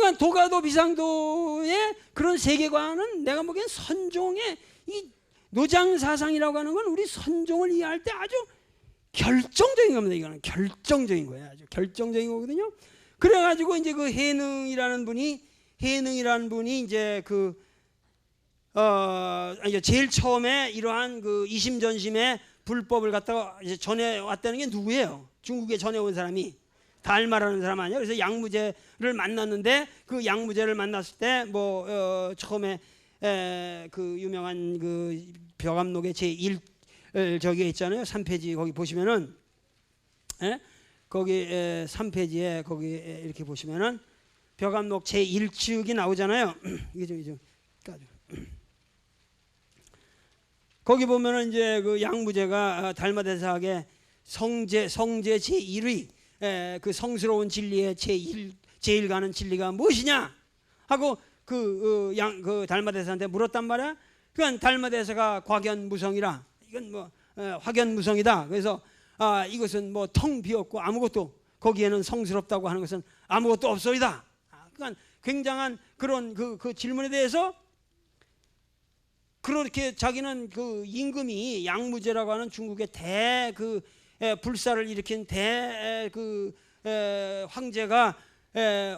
그러니까 도가도 비상도의 그런 세계관은 내가 보기엔 선종의 이 노장 사상이라고 하는 건 우리 선종을 이해할 때 아주 결정적인 겁니다. 이거는 결정적인 거예요. 아주 결정적인 거거든요. 그래가지고 이제 그 해능이라는 분이 이제 이제 제일 처음에 이러한 그 이심전심의 불법을 갖다가 이제 전해왔다는 게 누구예요? 중국에 전해온 사람이 달마라는 사람 아니야? 그래서 양무제를 만났는데 그 양무제를 만났을 때 처음에 그 유명한 그 벼감록의 제1 저기 있잖아요. 3페이지 거기 보시면은 거기 3페이지에 거기 이렇게 보시면은 벼감록 제1측이 나오잖아요. 이게 좀 까줘. 거기 보면은 이제 그 양무제가 달마대사에게 성제 제1위 그 성스러운 진리의 제일 가는 진리가 무엇이냐 하고 그 달마대사한테 물었단 말이야. 그러니까 달마대사가 과견무성이라 이건 확연무성이다. 그래서 이것은 텅 비었고 아무것도 거기에는 성스럽다고 하는 것은 아무것도 없소이다. 그러니까 굉장한 그런 그 질문에 대해서 그렇게 자기는 그 임금이 양무제라고 하는 중국의 불사를 일으킨 황제가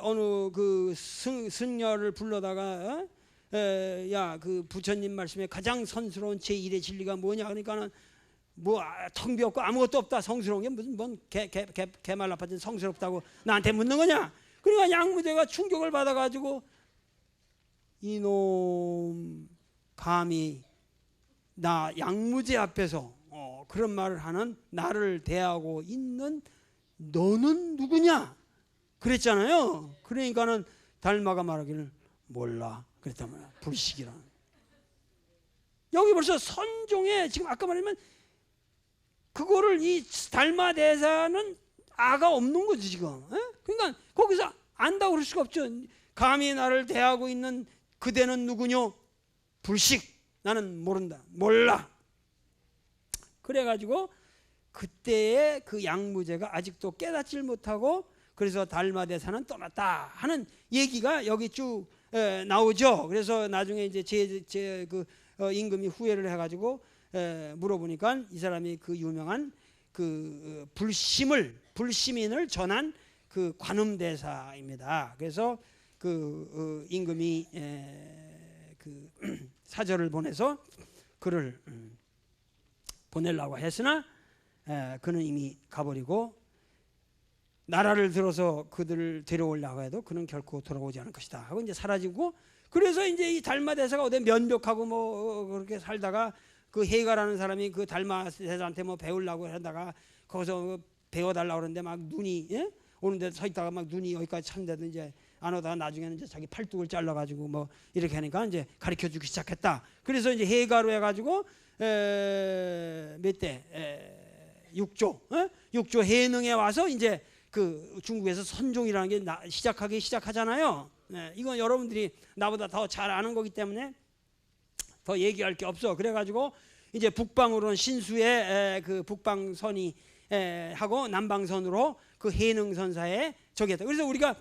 어느 그 승려를 불러다가 야 그 부처님 말씀에 가장 선스러운 제1의 진리가 뭐냐 그러니까는 텅 비었고 아무것도 없다. 성스러운 게 무슨 뭔 개말 나빠진 성스럽다고 나한테 묻는 거냐? 그러니까 양무제가 충격을 받아가지고 이놈 감히 나 양무제 앞에서 그런 말을 하는 나를 대하고 있는 너는 누구냐? 그랬잖아요. 그러니까는 달마가 말하기를 몰라 그랬단 말이야. 불식이라는. 여기 벌써 선종에 지금 아까 말하면 그거를 이 달마 대사는 아가 없는 거지 지금. 그러니까 거기서 안다고 그럴 수가 없죠. 감히 나를 대하고 있는 그대는 누구뇨? 불식. 나는 모른다. 몰라. 그래가지고 그때의 그 양무제가 아직도 깨닫질 못하고 그래서 달마대사는 떠났다 하는 얘기가 여기 쭉 나오죠. 그래서 나중에 이제 그 임금이 후회를 해가지고 물어보니까 이 사람이 그 유명한 그 불시민을 전한 그 관음대사입니다. 그래서 그 임금이 그 사절을 보내서 그를 보내려고 했으나 그는 이미 가버리고 나라를 들어서 그들을 데려오려고 해도 그는 결코 돌아오지 않을 것이다 하고 이제 사라지고 그래서 이제 이 달마대사가 어디 면벽하고 그렇게 살다가 그 해가라는 사람이 그 달마대사한테 배우려고 하다가 거기서 배워달라고 그러는데 막 눈이 오는 데 서 있다가 막 눈이 여기까지 찼는데도 이제 안 오다가 나중에는 이제 자기 팔뚝을 잘라가지고 이렇게 하니까 이제 가르쳐 주기 시작했다. 그래서 이제 해가로 해가지고 몇 대 6조 해능에 와서 이제 그 중국에서 선종이라는 게 시작하잖아요. 이건 여러분들이 나보다 더 잘 아는 거기 때문에 더 얘기할 게 없어. 그래가지고 이제 북방으로는 신수의 그 북방선이 하고 남방선으로 그 해능선사에 저기 했다. 그래서 우리가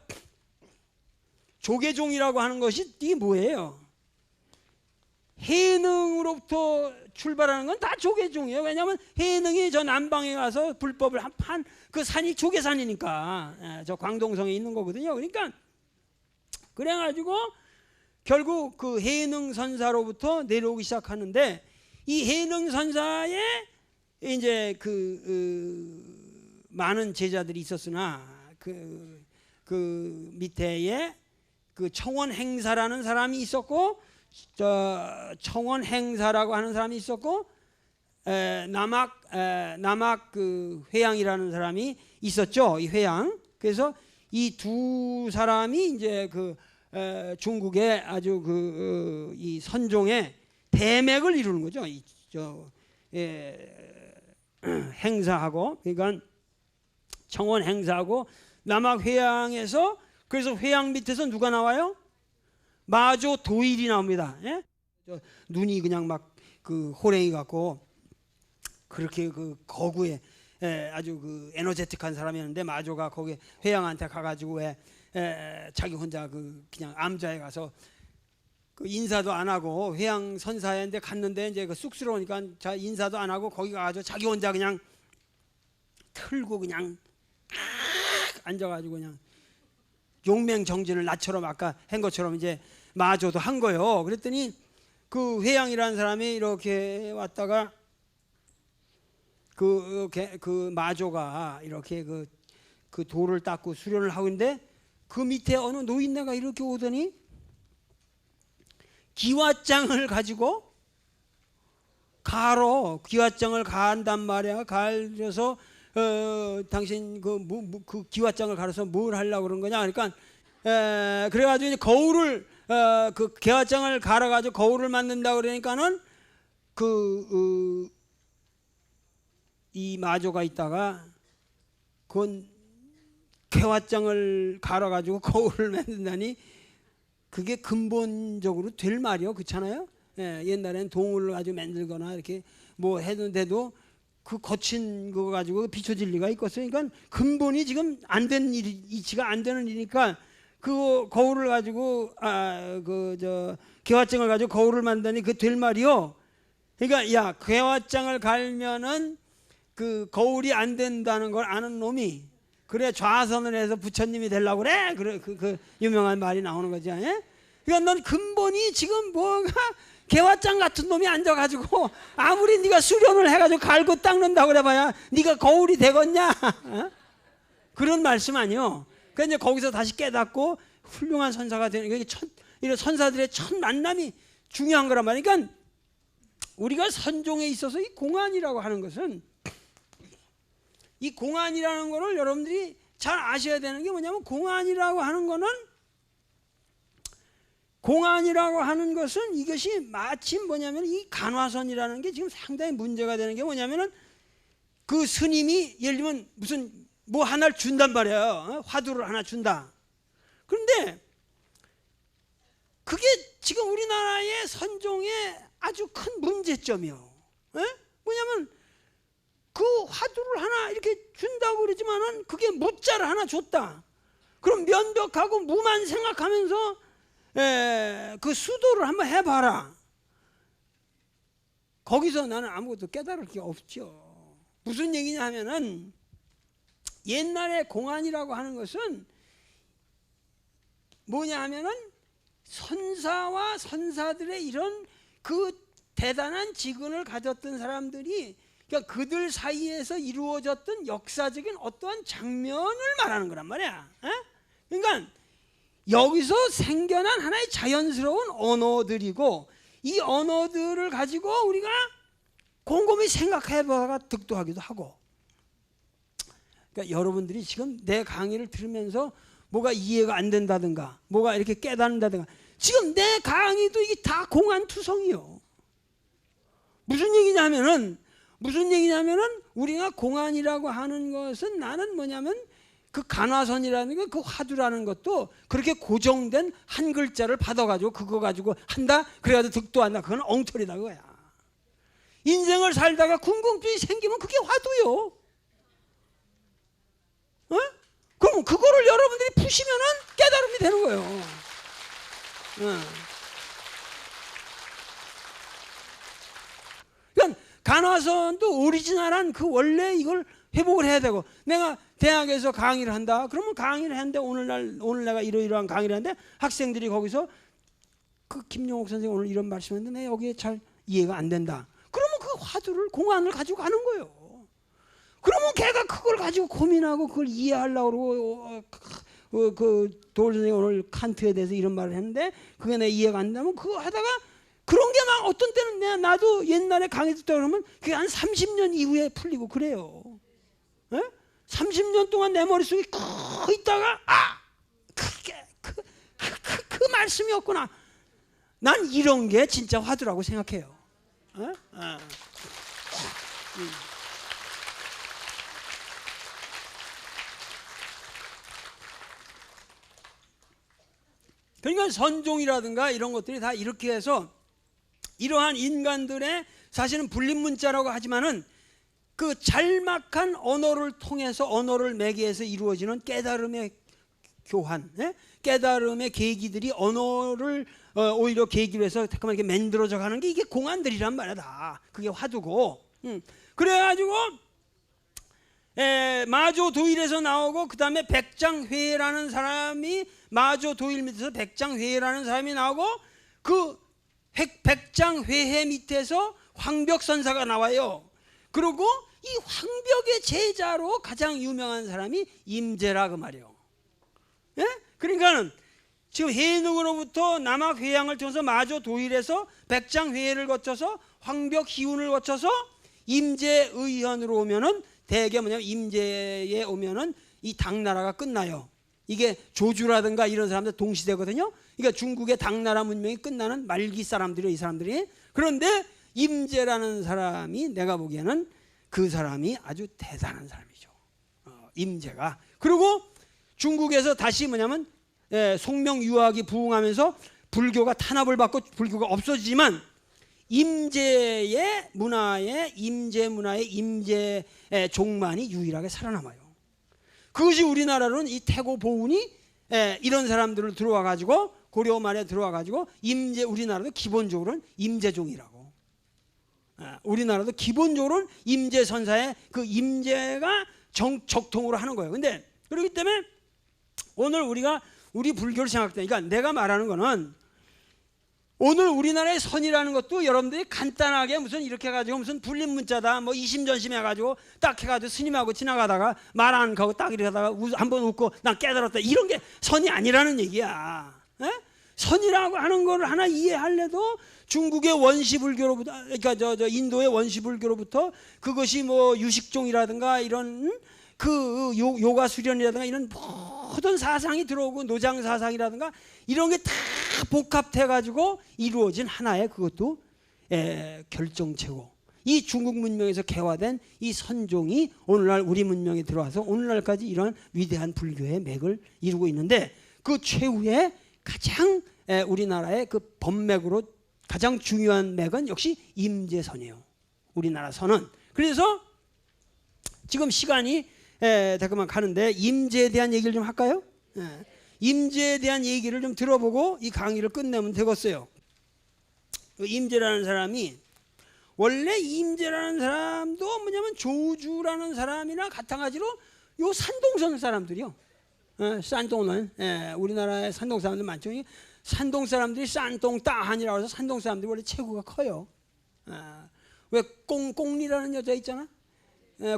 조계종이라고 하는 것이 이게 뭐예요? 해능으로부터 출발하는 건 다 조계종이에요. 왜냐하면 해능이 저 남방에 가서 불법을 한 그 산이 조계산이니까 저 광동성에 있는 거거든요. 그러니까 그래가지고 결국 그 해능선사로부터 내려오기 시작하는데 이 해능선사에 이제 많은 제자들이 있었으나 그 밑에에 그 청원행사라는 사람이 있었고 청원행사라고 하는 사람이 있었고 남학 그 회양이라는 사람이 있었죠. 이 회양. 그래서 이 두 사람이 이제 그 중국의 아주 이 선종의 대맥을 이루는 거죠. 행사하고 그러니까 청원 행사하고 남학 회양에서 그래서 회양 밑에서 누가 나와요? 마조 도일이 나옵니다. 눈이 그냥 막 그 호랭이 같고 그렇게 그 거구에 아주 그 에너제틱한 사람이었는데 마조가 거기 회양한테 가가지고 자기 혼자 그냥 암자에 가서 그 인사도 안 하고 회양 선사회인데 갔는데 이제 그 쑥스러우니까 자 인사도 안 하고 거기 가서 자기 혼자 그냥 틀고 그냥 앉아가지고 그냥 용맹정진을 나처럼 아까 한 것처럼 이제 마조도 한 거예요. 그랬더니 그 회양이라는 사람이 이렇게 왔다가 그 마조가 이렇게 그 돌을 닦고 수련을 하고 있는데 그 밑에 어느 노인네가 이렇게 오더니 기왓장을 가지고 기왓장을 간단 말이야. 갈려서 당신 그 기왓장을 갈아서 뭘 하려고 그런 거냐? 그러니까 그래가지고 이제 거울을 그 기왓장을 갈아가지고 거울을 만든다 그러니까는 이 마조가 있다가 그건 개화장을 갈아가지고 거울을 만든다니 그게 근본적으로 될 말이요, 그렇잖아요. 옛날에는 동을 가지고 만들거나 이렇게 뭐 했는데도 그 거친 거 가지고 비춰질 리가 있겠어요. 그러니까 근본이 지금 안 된 일, 이치가 안 되는 일이니까 그 거울을 가지고 개화장을 가지고 거울을 만드니 그 될 말이요. 그러니까 야 개화장을 갈면은 그 거울이 안 된다는 걸 아는 놈이 그래 좌선을 해서 부처님이 되려고 그래. 그 유명한 말이 나오는 거죠. 예? 그러니까 넌 근본이 지금 뭐가 개화장 같은 놈이 앉아가지고 아무리 네가 수련을 해가지고 갈고 닦는다고 그래봐야 네가 거울이 되겠냐? 어? 그런 말씀 아니요. 그러니까 이제 거기서 다시 깨닫고 훌륭한 선사가 되는 게 이런 선사들의 첫 만남이 중요한 거란 말이야. 그러니까 우리가 선종에 있어서 이 공안이라고 하는 것은 이 공안이라는 거를 여러분들이 잘 아셔야 되는 게 뭐냐면 공안이라고 하는 것은 이것이 마침 뭐냐면 이 간화선이라는 게 지금 상당히 문제가 되는 게 뭐냐면은 그 스님이 예를 들면 무슨 뭐 하나를 준단 말이에요. 화두를 하나 준다. 그런데 그게 지금 우리나라의 선종의 아주 큰 문제점이요. 뭐냐면 그 화두를 하나 이렇게 준다고 그러지만은 그게 무자를 하나 줬다. 그럼 면벽하고 무만 생각하면서 그 수도를 한번 해봐라. 거기서 나는 아무것도 깨달을 게 없죠. 무슨 얘기냐 하면은 옛날에 공안이라고 하는 것은 뭐냐 하면은 선사와 선사들의 이런 그 대단한 직은을 가졌던 사람들이 그러니까 그들 사이에서 이루어졌던 역사적인 어떠한 장면을 말하는 거란 말이야. 그러니까 여기서 생겨난 하나의 자연스러운 언어들이고 이 언어들을 가지고 우리가 곰곰이 생각해봐가 득도하기도 하고. 그러니까 여러분들이 지금 내 강의를 들으면서 뭐가 이해가 안 된다든가 뭐가 이렇게 깨닫는다든가 지금 내 강의도 이게 다 공안투성이요. 무슨 얘기냐면은 우리가 공안이라고 하는 것은 나는 뭐냐면 그 간화선이라는 거, 그 화두라는 것도 그렇게 고정된 한 글자를 받아가지고 그거 가지고 한다. 그래가지고 득도한다. 그건 엉터리다 그거야. 인생을 살다가 궁금증이 생기면 그게 화두요. 그럼 그거를 여러분들이 푸시면은 깨달음이 되는 거예요. 그러니까 간화선도 오리지널한 그 원래 이걸 회복을 해야 되고 내가 대학에서 강의를 한다. 그러면 강의를 했는데 오늘 내가 이러이러한 강의를 하는데 학생들이 거기서 그 김용옥 선생님 오늘 이런 말씀했는데 내가 여기에 잘 이해가 안 된다. 그러면 그 화두를 공안을 가지고 가는 거예요. 그러면 걔가 그걸 가지고 고민하고 그걸 이해하려고 그러고 그 도울 선생님 오늘 칸트에 대해서 이런 말을 했는데 그게 내 이해가 안 되면 그거 하다가 그런 게 막 어떤 때는 나도 옛날에 강의 듣다 그러면 그게 한 30년 이후에 풀리고 그래요. 30년 동안 내 머릿속에 그 있다가 그게 그 말씀이었구나. 난 이런 게 진짜 화두라고 생각해요. 그러니까 선종이라든가 이런 것들이 다 이렇게 해서 이러한 인간들의 사실은 불린문자라고 하지만은 그 잘막한 언어를 통해서 언어를 매개해서 이루어지는 깨달음의 교환, 예? 깨달음의 계기들이 언어를 오히려 계기로 해서 잠깐만 이렇게 만들어져 가는 게 이게 공안들이란 말이야 다. 그게 화두고. 그래가지고 마조도일에서 나오고 그 다음에 백장회라는 사람이 마조도일 밑에서 백장회라는 사람이 나오고 그 백장회해 밑에서 황벽선사가 나와요. 그리고 이 황벽의 제자로 가장 유명한 사람이 임재라 그 말이에요. 예? 그러니까는 지금 해능으로부터 남학회양을 통해서 마조도일에서 백장회를 거쳐서 황벽희운을 거쳐서 임재의현으로 오면은 대개 뭐냐면 임재에 오면은 이 당나라가 끝나요. 이게 조주라든가 이런 사람들 동시대거든요. 그러니까 중국의 당나라 문명이 끝나는 말기 사람들이에요, 이 사람들이. 그런데 임재라는 사람이 내가 보기에는 그 사람이 아주 대단한 사람이죠. 임재가. 그리고 중국에서 다시 뭐냐면 송명 유학이 부흥하면서 불교가 탄압을 받고 불교가 없어지지만 임재의 문화에 임재 문화의 임재 종만이 유일하게 살아남아요. 그것이 우리나라로는 이 태고 보운이 이런 사람들을 들어와 가지고 고려 말에 들어와 가지고 임재 우리나라도 기본적으로는 임재종이라고. 우리나라도 기본적으로는 임재 선사의 그 임재가 적통으로 하는 거예요. 근데 그렇기 때문에 오늘 우리가 우리 불교를 생각해. 그러니까 내가 말하는 거는 오늘 우리나라의 선이라는 것도 여러분들이 간단하게 무슨 이렇게 해가지고 무슨 불림 문자다 뭐 이심전심 해가지고 딱 해가지고 스님하고 지나가다가 말 안 하고 딱 이렇게 하다가 한번 웃고 난 깨달았다 이런 게 선이 아니라는 얘기야. 에? 선이라고 하는 걸 하나 이해하려도 중국의 원시불교로부터 그러니까 저 인도의 원시불교로부터 그것이 뭐 유식종이라든가 이런 그 요가 수련이라든가 이런 모든 사상이 들어오고 노장 사상이라든가 이런 게 다 복합해 가지고 이루어진 하나의 그것도 결정체고 이 중국 문명에서 개화된 이 선종이 오늘날 우리 문명에 들어와서 오늘날까지 이런 위대한 불교의 맥을 이루고 있는데 그 최후의 가장 우리나라의 그 법맥으로 가장 중요한 맥은 역시 임재선이에요. 우리나라 선은. 그래서 지금 시간이 잠깐만 가는데 임재에 대한 얘기를 좀 할까요? 임재에 대한 얘기를 좀 들어보고 이 강의를 끝내면 되겠어요. 임재라는 사람이 원래 임재라는 사람도 뭐냐면 조주라는 사람이나 마찬가지로 요 산동선 사람들이요. 산동은 우리나라에 산동 사람들 많죠. 산동 사람들이 산동 따한이라고 해서 산동 사람들이 원래 체구가 커요. 왜 꽁리라는 여자 있잖아.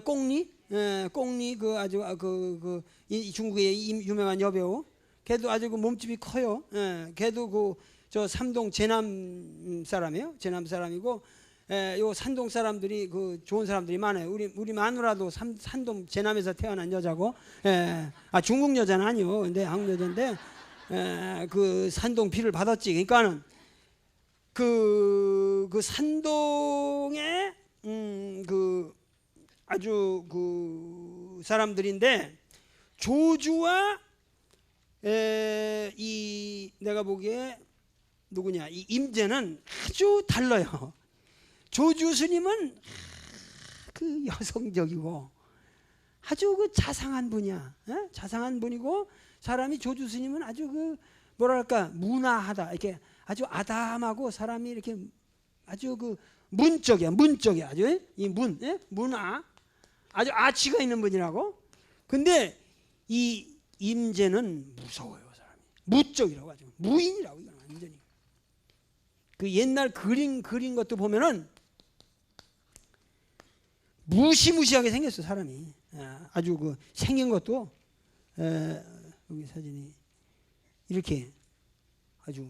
꽁리 그 아주 이 중국의 유명한 여배우. 걔도 아주 그 몸집이 커요. 걔도 그 저 삼동 제남 사람이에요. 제남 사람이고 요 산동 사람들이 그 좋은 사람들이 많아요. 우리 마누라도 산동 제남에서 태어난 여자고. 중국 여자는 아니요. 근데 한국 여자인데 그 산동 피를 받았지. 그러니까는 그 산동의 그 아주 그 사람들인데 조주와 이 내가 보기에 누구냐 이 임재는 아주 달라요. 조주 스님은 그 여성적이고 아주 그 자상한 분이야. 자상한 분이고 사람이 조주 스님은 아주 그 뭐랄까 문화하다 이렇게 아주 아담하고 사람이 이렇게 아주 그 문적이야 아주 이 문화 아주 아치가 있는 분이라고. 근데 이 임재는 무서워요. 사람이 무적이라고 하죠. 무인이라고 이건 완전히. 그 옛날 그린 것도 보면은 무시무시하게 생겼어 사람이. 아주 그 생긴 것도 여기 사진이 이렇게 아주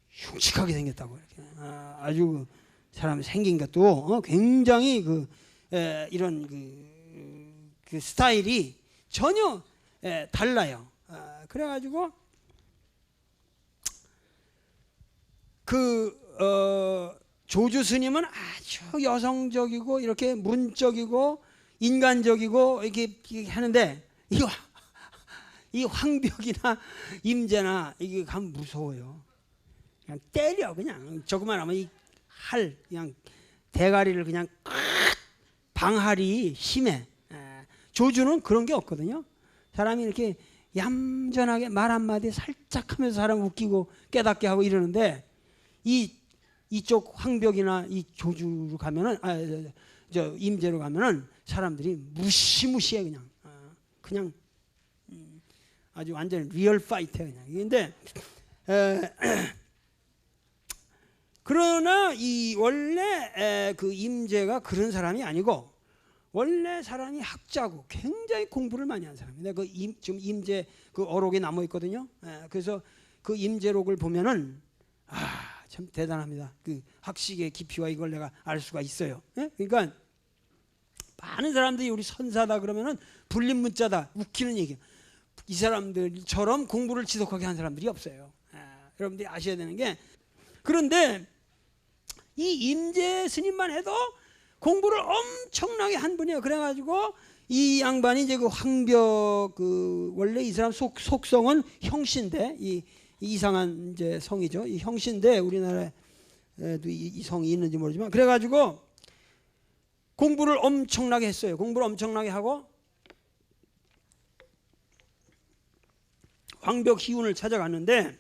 흉측하게 생겼다고 이렇게. 아주 그 사람 생긴 것도 굉장히 그 이런 그 스타일이 전혀 달라요. 그래가지고 조주 스님은 아주 여성적이고 이렇게 문적이고 인간적이고 이렇게 하는데 이 황벽이나 임재나 이게 가면 무서워요. 그냥 때려 그냥 조그만 하면 이 할 그냥 대가리를 그냥 방할이 심해. 조주는 그런 게 없거든요. 사람이 이렇게 얌전하게 말 한마디 살짝 하면서 사람 웃기고 깨닫게 하고 이러는데 이쪽 황벽이나 이 조주로 가면은 저 임재로 가면은 사람들이 무시무시해 그냥 아주 완전 리얼 파이터야 그냥. 근데 그러나 이 원래 그 임재가 그런 사람이 아니고 원래 사람이 학자고 굉장히 공부를 많이 한 사람입니다. 지금 임재 그 어록에 남아 있거든요. 그래서 그 임재록을 보면은 참 대단합니다. 그 학식의 깊이와 이걸 내가 알 수가 있어요. 그러니까 많은 사람들이 우리 선사다 그러면은 불린 문자다 웃기는 얘기예요. 이 사람들처럼 공부를 지독하게 한 사람들이 없어요. 여러분들이 아셔야 되는 게 그런데 이 임재 스님만 해도 공부를 엄청나게 한 분이에요. 그래가지고 이 양반이 이제 그 황벽 그 원래 이 사람 속성은 형신대 이 이상한 이제 성이죠. 이 형신대 우리나라에도 이 성이 있는지 모르지만 그래가지고 공부를 엄청나게 했어요. 공부를 엄청나게 하고 황벽 희운을 찾아갔는데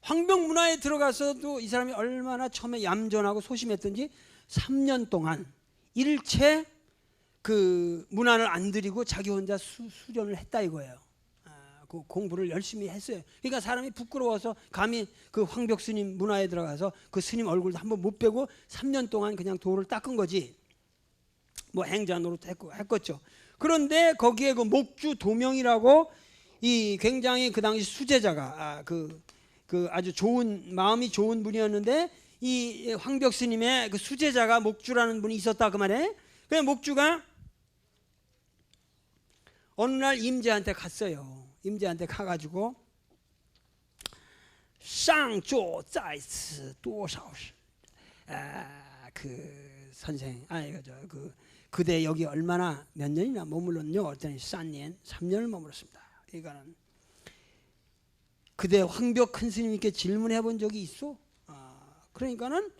황벽 문화에 들어가서도 이 사람이 얼마나 처음에 얌전하고 소심했던지 3년 동안 일체 그 문안을 안 드리고 자기 혼자 수련을 했다 이거예요. 그 공부를 열심히 했어요. 그러니까 사람이 부끄러워서 감히 그 황벽 스님 문화에 들어가서 그 스님 얼굴도 한번 못 빼고 3년 동안 그냥 도를 닦은 거지. 뭐 행자 노릇 했겠죠. 그런데 거기에 그 목주 도명이라고 이 굉장히 그 당시 수제자가 그 아주 좋은 마음이 좋은 분이었는데 이 황벽 스님의 그 수제자가 목주라는 분이 있었다 그 말에. 그래서 목주가 어느 날 임재한테 갔어요. 임재한테 가가지고 쌍조 자이츠多少시 그 선생 그대 여기 얼마나 몇 년이나 머물렀냐 했더니 3년을 머물렀습니다. 그러니까는 그대 황벽 큰 스님께 질문해 본 적이 있어? 그러니까는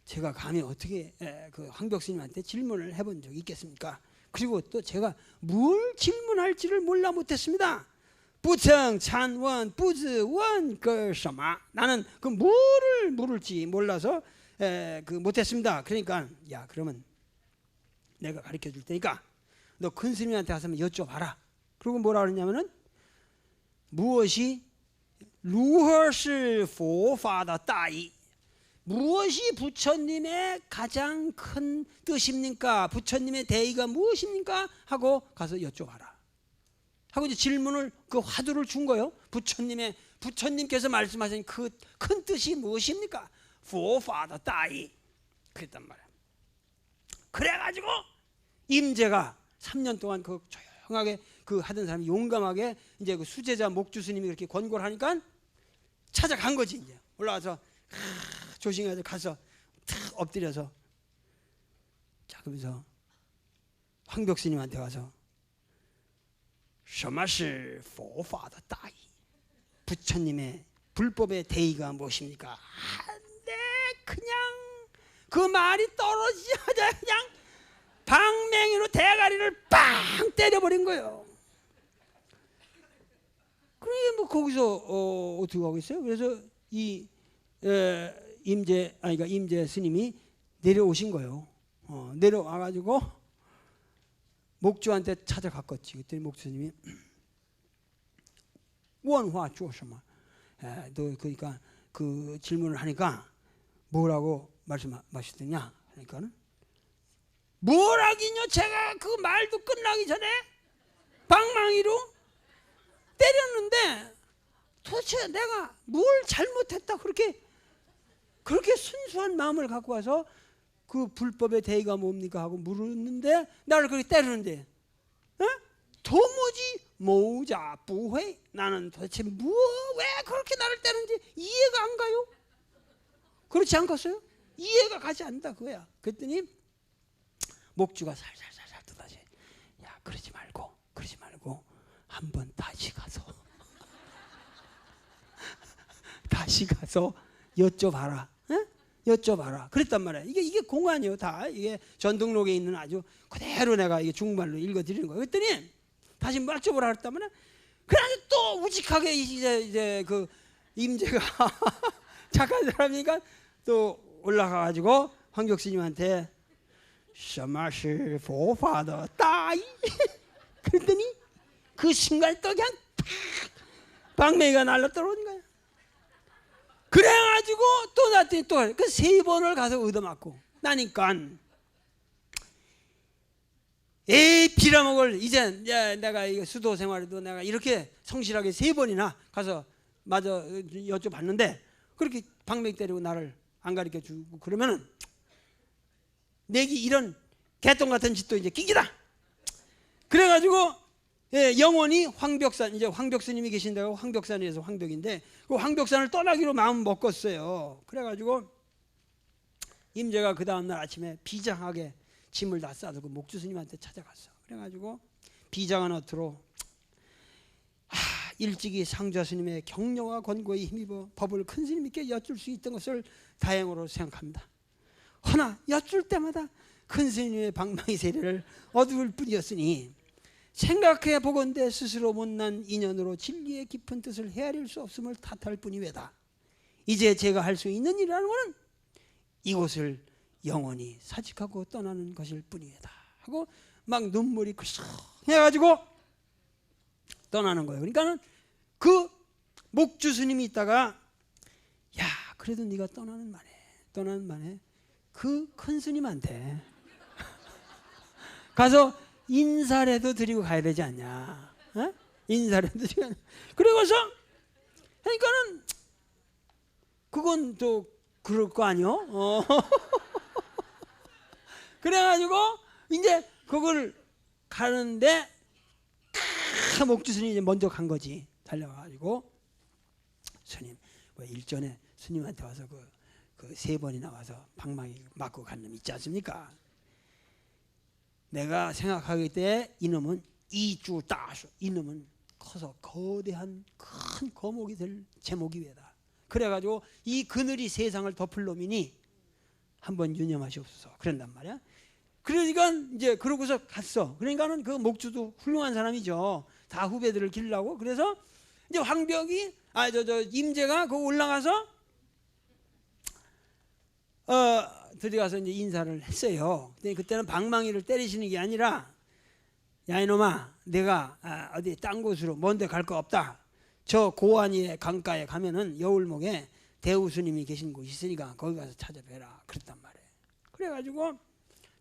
제가 감히 어떻게 그 황벽 스님한테 질문을 해본 적이 있겠습니까? 그리고 또 제가 뭘 질문할지를 몰라 못했습니다. 부청 찬원 부즈원 그什么 나는 그 뭐를 물을지 몰라서 그 못했습니다. 그러니까 야 그러면 내가 가르쳐 줄 테니까 너 큰 스님한테 가서 여쭤봐라. 그리고 뭐라 그러냐면은 무엇이 如何是佛法的大义 무엇이 부처님의 가장 큰 뜻입니까? 부처님의 대의가 무엇입니까? 하고 가서 여쭤봐라. 하고 이제 질문을 그 화두를 준 거예요. 부처님께서 말씀하신 그 큰 뜻이 무엇입니까? 佛法的大义 그랬단 말이야. 그래가지고 임재가 3년 동안 그 조용하게 그 하던 사람이 용감하게 이제 그 수제자 목주 스님이 그렇게 권고를 하니까 찾아간 거지. 이제 올라와서 조심해서 가서 탁 엎드려서 자 그러면서 황벽 스님한테 가서 什么是佛法的大义 부처님의 불법의 대의가 무엇입니까? 네, 그냥 그 말이 떨어지자마자 그냥 방맹이로 대가리를 빵 때려버린 거예요. 그러니까 뭐 거기서 어떻게 하고 있어요? 그래서 이 임재 스님이 내려오신 거예요. 내려와가지고 목주한테 찾아갔겠지. 그때 목주 스님이 원화 주었으면 너 그러니까 그 질문을 하니까 뭐라고 말씀하셨더냐 하니까는 뭐라긴요. 제가 그 말도 끝나기 전에 방망이로 때렸는데 도대체 내가 뭘 잘못했다 그렇게 순수한 마음을 갖고 와서 그 불법의 대의가 뭡니까 하고 물었는데 나를 그렇게 때리는데 도무지 모자 부회 나는 도대체 왜 그렇게 나를 때리는지 이해가 안 가요. 그렇지 않겠어요? 이해가 가지 않는다 그거야. 그랬더니 목주가 살살살살 뜯어지 야 그러지 말고 한번 다시 가서 여쭤봐라. 여쭤봐라. 그랬단 말이야. 이게 공안이요. 다 이게 전등록에 있는 아주 그대로 내가 이게 중말로 읽어드리는 거예요. 그랬더니 다시 맞춰보라 그랬다면 그냥 또 우직하게 이제 그 임재가 착한 사람이니까 또 올라가가지고 황 교수님한테 什么是佛法的大义 그랬더니 그 순간 또 그냥 팍 방맹이가 날라 떨어진 거야. 그래가지고 또 나한테 또 그 3번을 가서 얻어맞고 나니까 에이 빌어먹을 이제 내가 수도 생활에도 내가 이렇게 성실하게 3번이나 가서 마저 여쭤봤는데 그렇게 방맹이 때리고 나를 안 가르쳐주고 그러면은 내기 이런 개똥 같은 짓도 이제 끼기다. 그래가지고 영원히 황벽산, 이제 황벽스님이 계신 데가 황벽산에서 황벽인데 그 황벽산을 떠나기로 마음 먹었어요. 그래가지고 임재가 그 다음날 아침에 비장하게 짐을 다 싸들고 목주스님한테 찾아갔어. 그래가지고 비장한 어투로 일찍이 상좌스님의 격려와 권고에 힘입어 법을 큰 스님께 여쭐 수 있던 것을 다행으로 생각합니다. 허나 여쭐 때마다 큰 스님의 방망이 세례를 얻을 뿐이었으니 생각해 보건대 스스로 못난 인연으로 진리의 깊은 뜻을 헤아릴 수 없음을 탓할 뿐이외다. 이제 제가 할 수 있는 일이라는 것은 이곳을 영원히 사직하고 떠나는 것일 뿐이외다 하고 막 눈물이 글썽 해가지고 떠나는 거예요. 그러니까는 그 목주 스님이 있다가 야 그래도 네가 떠나는 만에 그 큰 스님한테 가서 인사라도 드리고 가야 되지 않냐? 어? 인사라도 드리고 그러고서 그러니까는 그건 또 그럴 거 아니요? 그래가지고 이제 그걸 가는데 목주 스님이 이제 먼저 간 거지. 달려가가지고 스님 왜 일전에 스님한테 와서 그 3번이나 와서 방망이 맞고 간 놈 있지 않습니까? 내가 생각하기 때 이놈은 이주 따수 이놈은 커서 거대한 큰 거목이 될 제목이 외다. 그래가지고 이 그늘이 세상을 덮을 놈이니 한번 유념하시옵소서 그런단 말이야. 그러니까 이제 그러고서 갔어. 그러니까는 그 목주도 훌륭한 사람이죠. 다 후배들을 기르려고. 그래서 이제 황벽이 임재가 그 올라가서 들어가서 이제 인사를 했어요. 근데 그때는 방망이를 때리시는 게 아니라 야 이놈아 내가 어디 딴 곳으로 먼데 갈 거 없다. 저 고안이의 강가에 가면은 여울목에 대우스님이 계신 곳이 있으니까 거기 가서 찾아뵈라 그랬단 말이에요. 그래가지고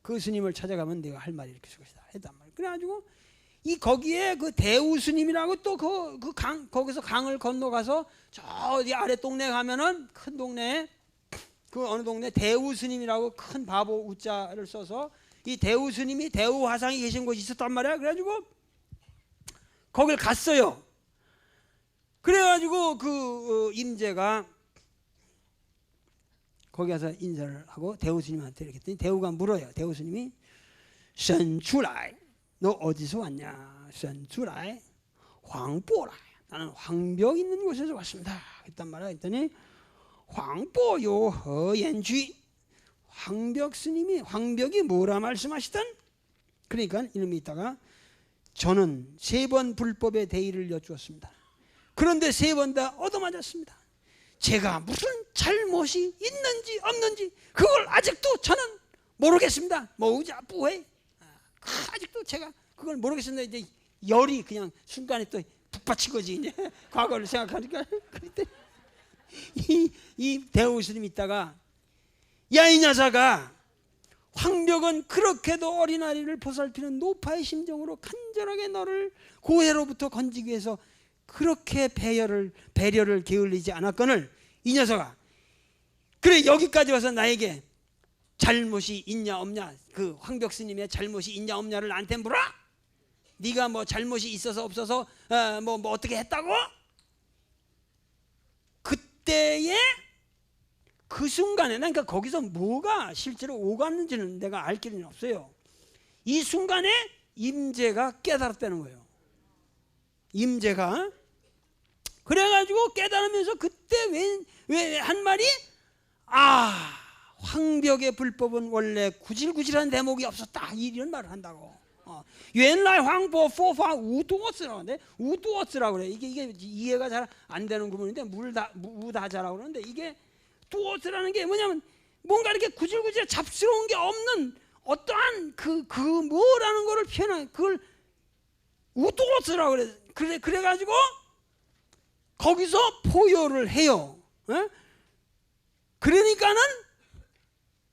그 스님을 찾아가면 내가 할 말이 이렇게 있을 것이다 했단 말이에요. 그래가지고 이 거기에 그 대우스님이라고 또 그 강 거기서 강을 건너가서 저 어디 아래 동네 가면은 큰 동네에 그 어느 동네 대우스님이라고 큰 바보 우자를 써서 이 대우스님이 대우화상이 계신 곳이 있었단 말이야. 그래가지고 거길 갔어요. 그래가지고 그 임재가 거기 가서 인사를 하고 대우스님한테 이렇게 했더니 대우가 물어요. 대우스님이 神出来 너 어디서 왔냐? 神出来 황보라 나는 황벽 있는 곳에서 왔습니다 했단 말이야. 했더니 황보요 허연쥐 황벽 스님이 황벽이 뭐라 말씀하시던? 그러니까 이놈이 있다가 저는 3번 불법의 대의를 여쭈었습니다. 그런데 3번 다 얻어맞았습니다. 제가 무슨 잘못이 있는지 없는지 그걸 아직도 저는 모르겠습니다. 뭐우자 뿌해 아직도 제가 그걸 모르겠습니다. 이제 열이 그냥 순간에 또 북받친 거지. 이제 과거를 생각하니까 그때 이 대우스님이 있다가 야 이 녀석아 황벽은 그렇게도 어린아이를 보살피는 노파의 심정으로 간절하게 너를 고해로부터 건지기 위해서 그렇게 배려를 게을리지 않았거늘 이 녀석아 그래 여기까지 와서 나에게 잘못이 있냐 없냐 그 황벽 스님의 잘못이 있냐 없냐를 나한테 물어? 네가 뭐 잘못이 있어서 없어서 뭐 어떻게 했다고? 그때에 그 순간에 그러니까 거기서 뭐가 실제로 오갔는지는 내가 알 길은 없어요. 이 순간에 임재가 깨달았다는 거예요. 임재가 그래가지고 깨달으면서 그때 왜 한 말이 황벽의 불법은 원래 구질구질한 대목이 없었다 이런 말을 한다고. 原来황보佛法无多子라고 하는데 우두어스라고 그래. 이게 이해가 잘 안 되는 구문인데 무다자라고 그러는데 이게 두어스라는 게 뭐냐면 뭔가 이렇게 구질구질 잡스러운 게 없는 어떠한 그 뭐라는 거를 표현한 그걸 우두어스라고 그래가지고 거기서 포효를 해요. 그러니까는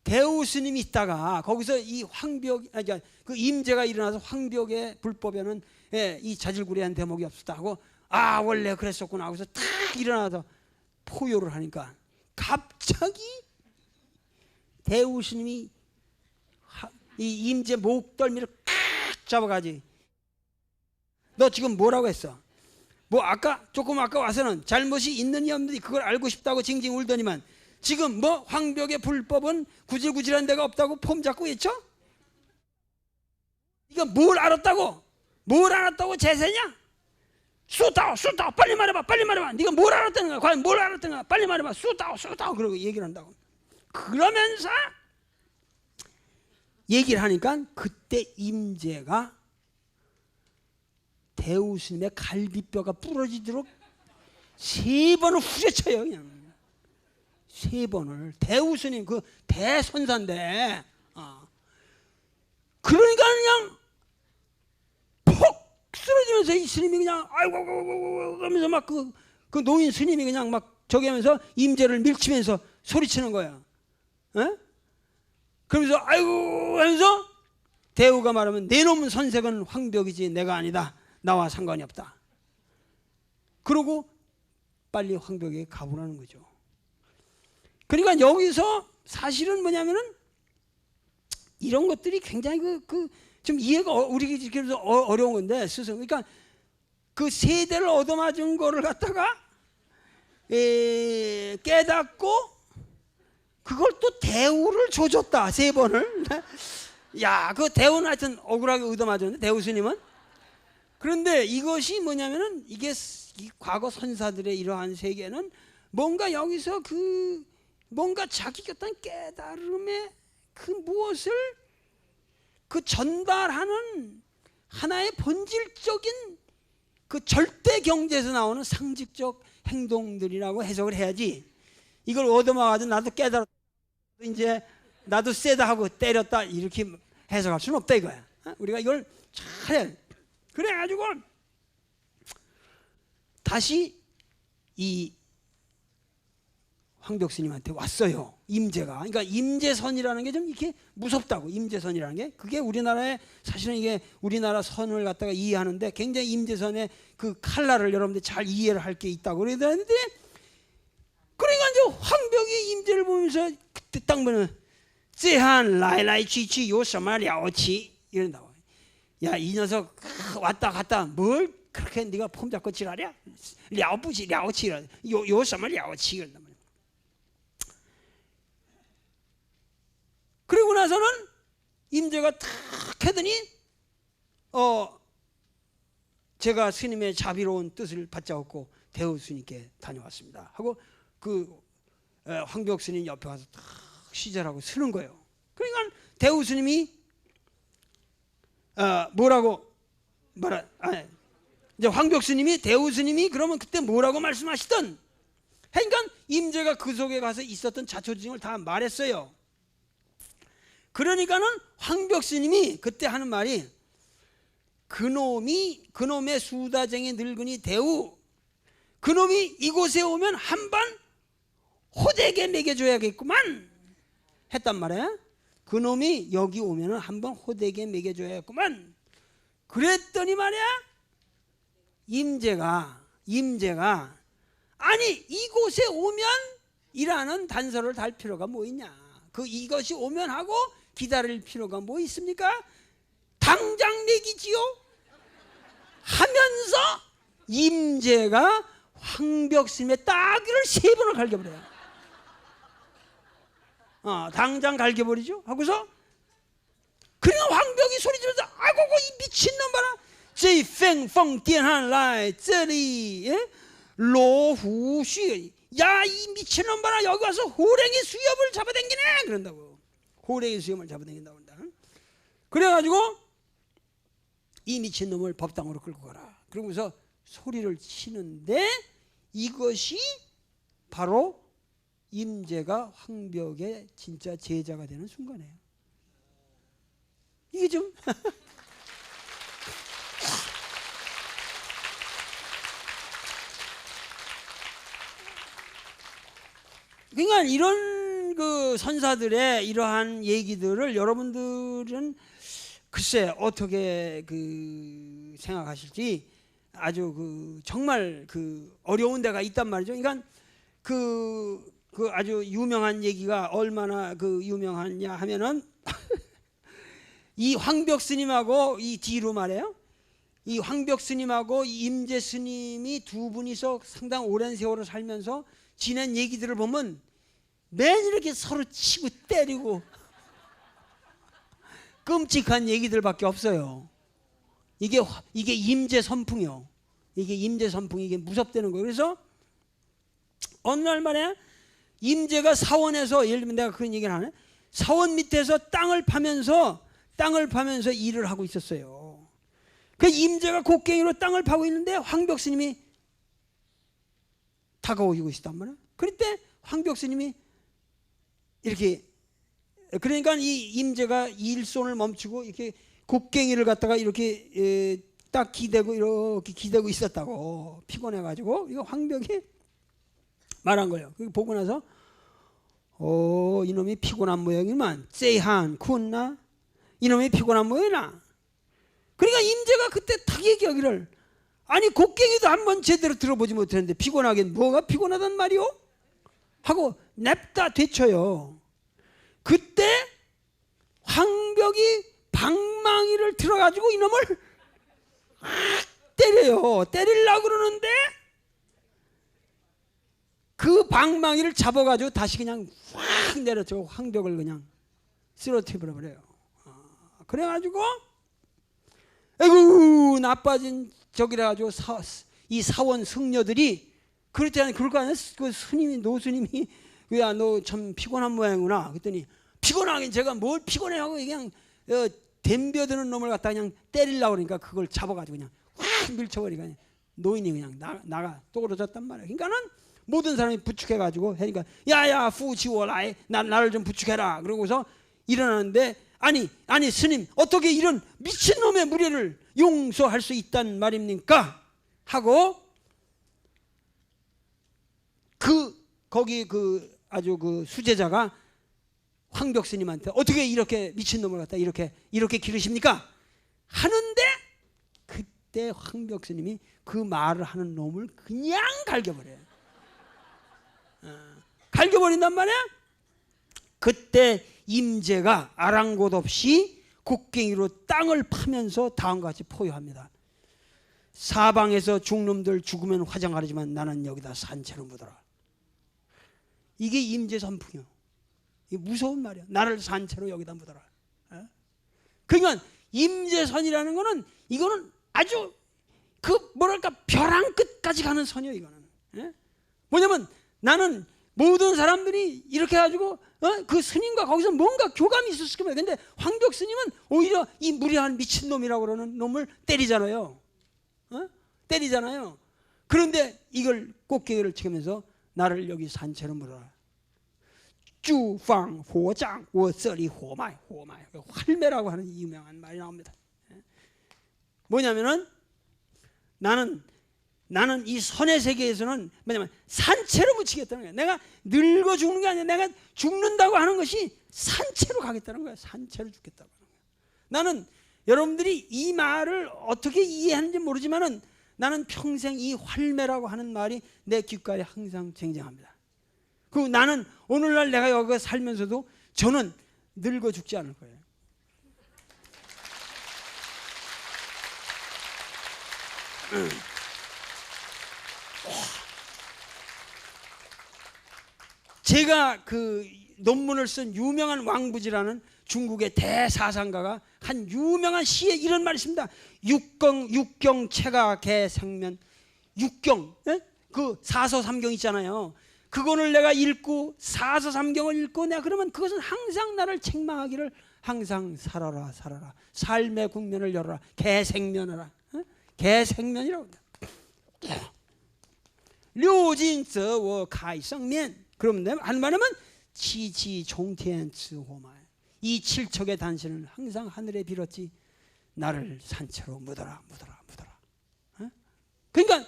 대우 스님이 있다가 거기서 이 그 임재가 일어나서 황벽의 불법에는 이 자질구레한 대목이 없었다 하고 원래 그랬었구나 하고서 딱 일어나서 포효를 하니까 갑자기 대우 스님이 이 임재 목덜미를 꽉 잡아가지. 너 지금 뭐라고 했어? 뭐 아까 와서는 잘못이 있느냐 없느냐 그걸 알고 싶다고 징징 울더니만 지금 뭐 황벽의 불법은 구질구질한 데가 없다고 폼 잡고 있죠? 이거 뭘 알았다고 제세냐? 수다오 빨리 말해봐 네가 뭘 알았다는 거야? 과연 뭘 알았다는 거야? 빨리 말해봐 수다오 그러고 얘기를 한다고. 그러면서 얘기를 하니까 그때 임재가 대우 스님의 갈비뼈가 부러지도록 3번을 후려쳐요. 그냥 3번을. 대우 스님 그 대선사인데 그러니까 그냥 폭 쓰러지면서 이 스님이 그냥 아이고 그러면서 막 그 노인 스님이 그냥 막 저기 하면서 임재를 밀치면서 소리치는 거야. 그러면서 아이고 하면서 대우가 말하면 내 놈은 선색은 황벽이지 내가 아니다. 나와 상관이 없다. 그러고 빨리 황벽에 가보라는 거죠. 그러니까 여기서 사실은 뭐냐면은 이런 것들이 굉장히 좀 이해가 우리 그래서 어려운 건데 스승 그러니까 그 세대를 얻어맞은 거를 갖다가 깨닫고 그걸 또 대우를 줘줬다 3번을. 야, 그 대우는 하여튼 억울하게 얻어맞았는데 대우 스님은. 그런데 이것이 뭐냐면은 이게 과거 선사들의 이러한 세계는 뭔가 여기서 뭔가 자기 어떤 깨달음의 무엇을 전달하는 하나의 본질적인 절대 경제에서 나오는 상식적 행동들이라고 해석을 해야지. 이걸 얻어먹어가지고 나도 깨달았다 이제 나도 세다 하고 때렸다 이렇게 해석할 수는 없다 이거야. 우리가 이걸 잘 해야 돼. 그래가지고 다시 이 황벽 스님한테 왔어요. 임재가. 그러니까 임재선이라는 게 좀 이렇게 무섭다고. 임재선이라는 게 그게 우리나라에 사실은 이게 우리나라 선을 갖다가 이해하는데 굉장히 임재선의 그 칼날을 여러분들 잘 이해를 할 게 있다고 그러는데 그러니까 이제 황벽이 임재를 보면서 그때 딱 보면 这汉来来去去有什么了不起 이런다고. 야, 이 녀석 왔다 갔다 뭘 그렇게 네가 폼 잡고 지랄이야? 了不起有什么了不起 이런단 말이야. 그리고 나서는 임재가 탁 하더니 제가 스님의 자비로운 뜻을 받자고 대우 스님께 다녀왔습니다 하고 황벽 스님 옆에 가서 탁 시절하고 쓰는 거예요. 그러니까 대우 스님이 이제 황벽 스님이 대우 스님이 그러면 그때 뭐라고 말씀하시던 그러니까 임재가 그 속에 가서 있었던 자초지종을 다 말했어요. 그러니까는 황벽 스님이 그때 하는 말이 그놈의 수다쟁이 늙은이 대우 그놈이 이곳에 오면 한번 호되게 먹여줘야겠구만 했단 말이야. 그놈이 여기 오면 한번 호되게 먹여줘야겠구만. 그랬더니 말이야 임재가 아니 이곳에 오면 이라는 단서를 달 필요가 뭐 있냐. 이것이 오면 하고 기다릴 필요가 뭐 있습니까? 당장 내기지요 하면서 임재가 황벽 스님의 따귀를 3번을 갈겨버려요. 당장 갈겨버리죠. 하고서 그러니까 황벽이 소리지면서 아이고 이 미친놈 봐라. 这风风电汉来这里罗湖须 야, 이 미친놈 봐라. 여기 와서 호랭이 수염을 잡아당기네 그런다고. 호랭이 수염을 잡아당긴다고 한다. 그래가지고 이 미친놈을 법당으로 끌고 가라. 그러면서 소리를 치는데 이것이 바로 임재가 황벽의 진짜 제자가 되는 순간이에요. 이게 좀 그러니까 이런 그 선사들의 이러한 얘기들을 여러분들은 글쎄 어떻게 그 생각하실지 아주 그 정말 그 어려운 데가 있단 말이죠. 그러니까 그 아주 유명한 얘기가 얼마나 그 유명하냐 하면은 이 황벽 스님하고 이 뒤로 말해요. 이 황벽 스님하고 임재 스님이 두 분이서 상당히 오랜 세월을 살면서 지낸 얘기들을 보면 매일 이렇게 서로 치고 때리고 끔찍한 얘기들밖에 없어요. 이게 임재 선풍이요. 이게 임재 선풍이 이게 무섭다는 거예요. 그래서 어느 날 말에 임재가 사원에서 예를 들면 내가 그런 얘기를 하네. 사원 밑에서 땅을 파면서 일을 하고 있었어요. 그 임재가 곡괭이로 땅을 파고 있는데 황벽 스님이 다가오고 있단 말이야. 그럴 때 황벽 스님이 이렇게 그러니까 이 임재가 일손을 멈추고 이렇게 곡괭이를 갖다가 이렇게 딱 기대고 이렇게 기대고 있었다고 피곤해가지고 이거 황벽이 말한 거예요. 그거 보고 나서 이놈이 피곤한 모양이만 쎄한 쿤나 이놈이 피곤한 모양이나. 그러니까 임재가 그때 딱 얘기하기를 아니 곡괭이도 한번 제대로 들어보지 못했는데 피곤하긴 뭐가 피곤하단 말이오? 하고 냅다 되쳐요. 그때 황벽이 방망이를 들어가지고 이놈을 때려요. 때리려고 그러는데 그 방망이를 잡아가지고 다시 그냥 확 내려쳐 황벽을 그냥 쓰러뜨려 버려요. 그래가지고 아이고 나빠진 적이라 가지고 이 사원 승려들이 그랬잖아요. 그럴 거 아니야? 그 스님이 노스님이 야 너 참 피곤한 모양이구나. 그랬더니 피곤하긴 제가 뭘 피곤해하고 그냥 댐벼드는 놈을 갖다 그냥 때리려고 그러니까 그걸 잡아가지고 그냥 확 밀쳐버리니까 노인이 그냥 나가 또그러졌단 말이야. 그러니까는 모든 사람이 부축해가지고 하니까 야야 후지워라이 나를 좀 부축해라. 그러고서 일어나는데 아니 스님 어떻게 이런 미친놈의 무리를 용서할 수 있단 말입니까? 하고 거기 아주 그 수제자가 황벽 스님한테 어떻게 이렇게 미친놈을 갖다 이렇게 기르십니까? 하는데 그때 황벽 스님이 그 말을 하는 놈을 그냥 갈겨버려요. 갈겨버린단 말이야. 그때 임재가 아랑곳 없이 곡괭이로 땅을 파면서 다음과 같이 포효합니다. 사방에서 죽놈들 죽으면 화장하지만 나는 여기다 산채로 묻어라. 이게 임재 선풍이요. 이게 무서운 말이야. 나를 산채로 여기다 묻어라. 그러니까 임재선이라는 거는 이거는 아주 뭐랄까 벼랑 끝까지 가는 선이요. 이거는 뭐냐면 나는 모든 사람들이 이렇게 해가지고 그 스님과 거기서 뭔가 교감이 있었을 거예요. 근데 황벽 스님은 오히려 이 무례한 미친놈이라고 그러는 놈을 때리잖아요. 때리잖아요. 그런데 이걸 꽃게를 치면서 나를 여기 산채로 물어라. 주방 호장 워서리 호마이 활매라고 하는 유명한 말이 나옵니다. 뭐냐면은 나는 이 선의 세계에서는 뭐냐면 산채로 묻히겠다는 거야. 내가 늙어 죽는 게 아니라 내가 죽는다고 하는 것이 산채로 가겠다는 거야. 산채로 죽겠다고 하는 거야. 나는 여러분들이 이 말을 어떻게 이해하는지 모르지만은 나는 평생 이 활매라고 하는 말이 내 귓가에 항상 쟁쟁합니다. 그리고 나는 오늘날 내가 여기 살면서도 저는 늙어 죽지 않을 거예요. 제가 그 논문을 쓴 유명한 왕부지라는 중국의 대사상가가 한 유명한 시에 이런 말이 있습니다. 육경 체가 개생면. 육경 그 사서삼경 있잖아요. 그거를 내가 읽고 사서삼경을 읽고 내가 그러면 그것은 항상 나를 책망하기를 항상 살아라 살아라. 삶의 국면을 열어라. 개생면하라. 개생면이라고 한다. 류진저워 가이성면. 그러면 한마디면 치치종天之火만. 이 칠척의 단신을 항상 하늘에 빌었지. 나를 산채로 묻어라 묻어라 묻어라. 그러니까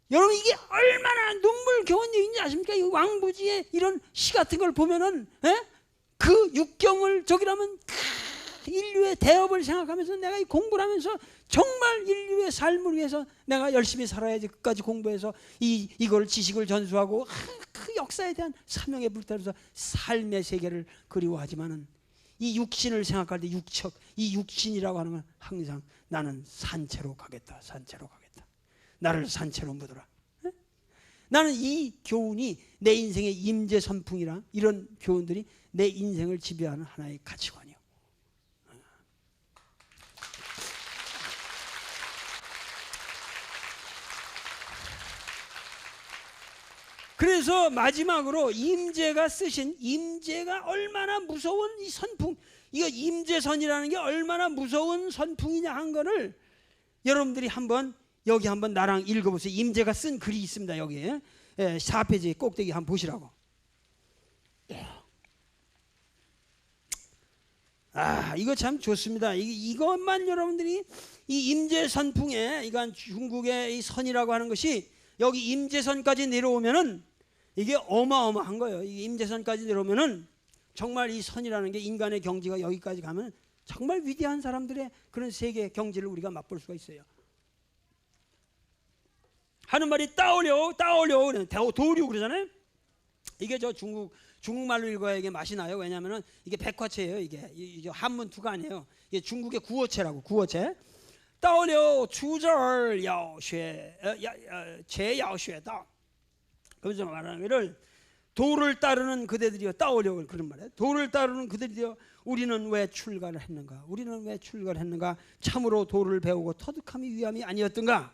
여러분 이게 얼마나 눈물겨운 얘기인지 아십니까? 이 왕부지의 이런 시 같은 걸 보면은 그 육경을 저기라면 인류의 대업을 생각하면서 내가 이 공부를 하면서 정말 인류의 삶을 위해서 내가 열심히 살아야지. 끝까지 공부해서 이걸 지식을 전수하고 그 역사에 대한 사명에 불타면서 삶의 세계를 그리워하지만은 이 육신을 생각할 때 육척, 이 육신이라고 하는 건 항상 나는 산채로 가겠다. 산채로 가겠다. 나를 산채로 묻어라. 나는 이 교훈이 내 인생의 임재선풍이라 이런 교훈들이 내 인생을 지배하는 하나의 가치관이요. 그래서 마지막으로 임재가 쓰신 임재가 얼마나 무서운 이 선풍, 이거 임재선이라는 게 얼마나 무서운 선풍이냐 한 거를 여러분들이 한번 여기 한번 나랑 읽어보세요. 임재가 쓴 글이 있습니다. 여기에 4페이지 꼭대기 한번 보시라고. 이거 참 좋습니다. 이것만 여러분들이 이 임재선풍에 이건 중국의 이 선이라고 하는 것이 여기 임재선까지 내려오면은 이게 어마어마한 거예요. 이 임재선까지 내려오면은 정말 이 선이라는 게 인간의 경지가 여기까지 가면 정말 위대한 사람들의 그런 세계 경지를 우리가 맛볼 수가 있어요. 하는 말이 따오려 도류 그러잖아요. 이게 저 중국말로 읽어야 이게 맛이 나요. 왜냐하면은 이게 백화체예요. 이게 한문투가 아니에요. 이게 중국의 구어체라고. 구어체. 따오려 주절 야오쉐 제야오쉐다. 그래서 말하는 것을 도를 따르는 그대들이여 따오려 그런 말이에요. 도를 따르는 그대들이여 우리는 왜 출가를 했는가? 우리는 왜 출가를 했는가? 참으로 도를 배우고 터득함이 위함이 아니었던가?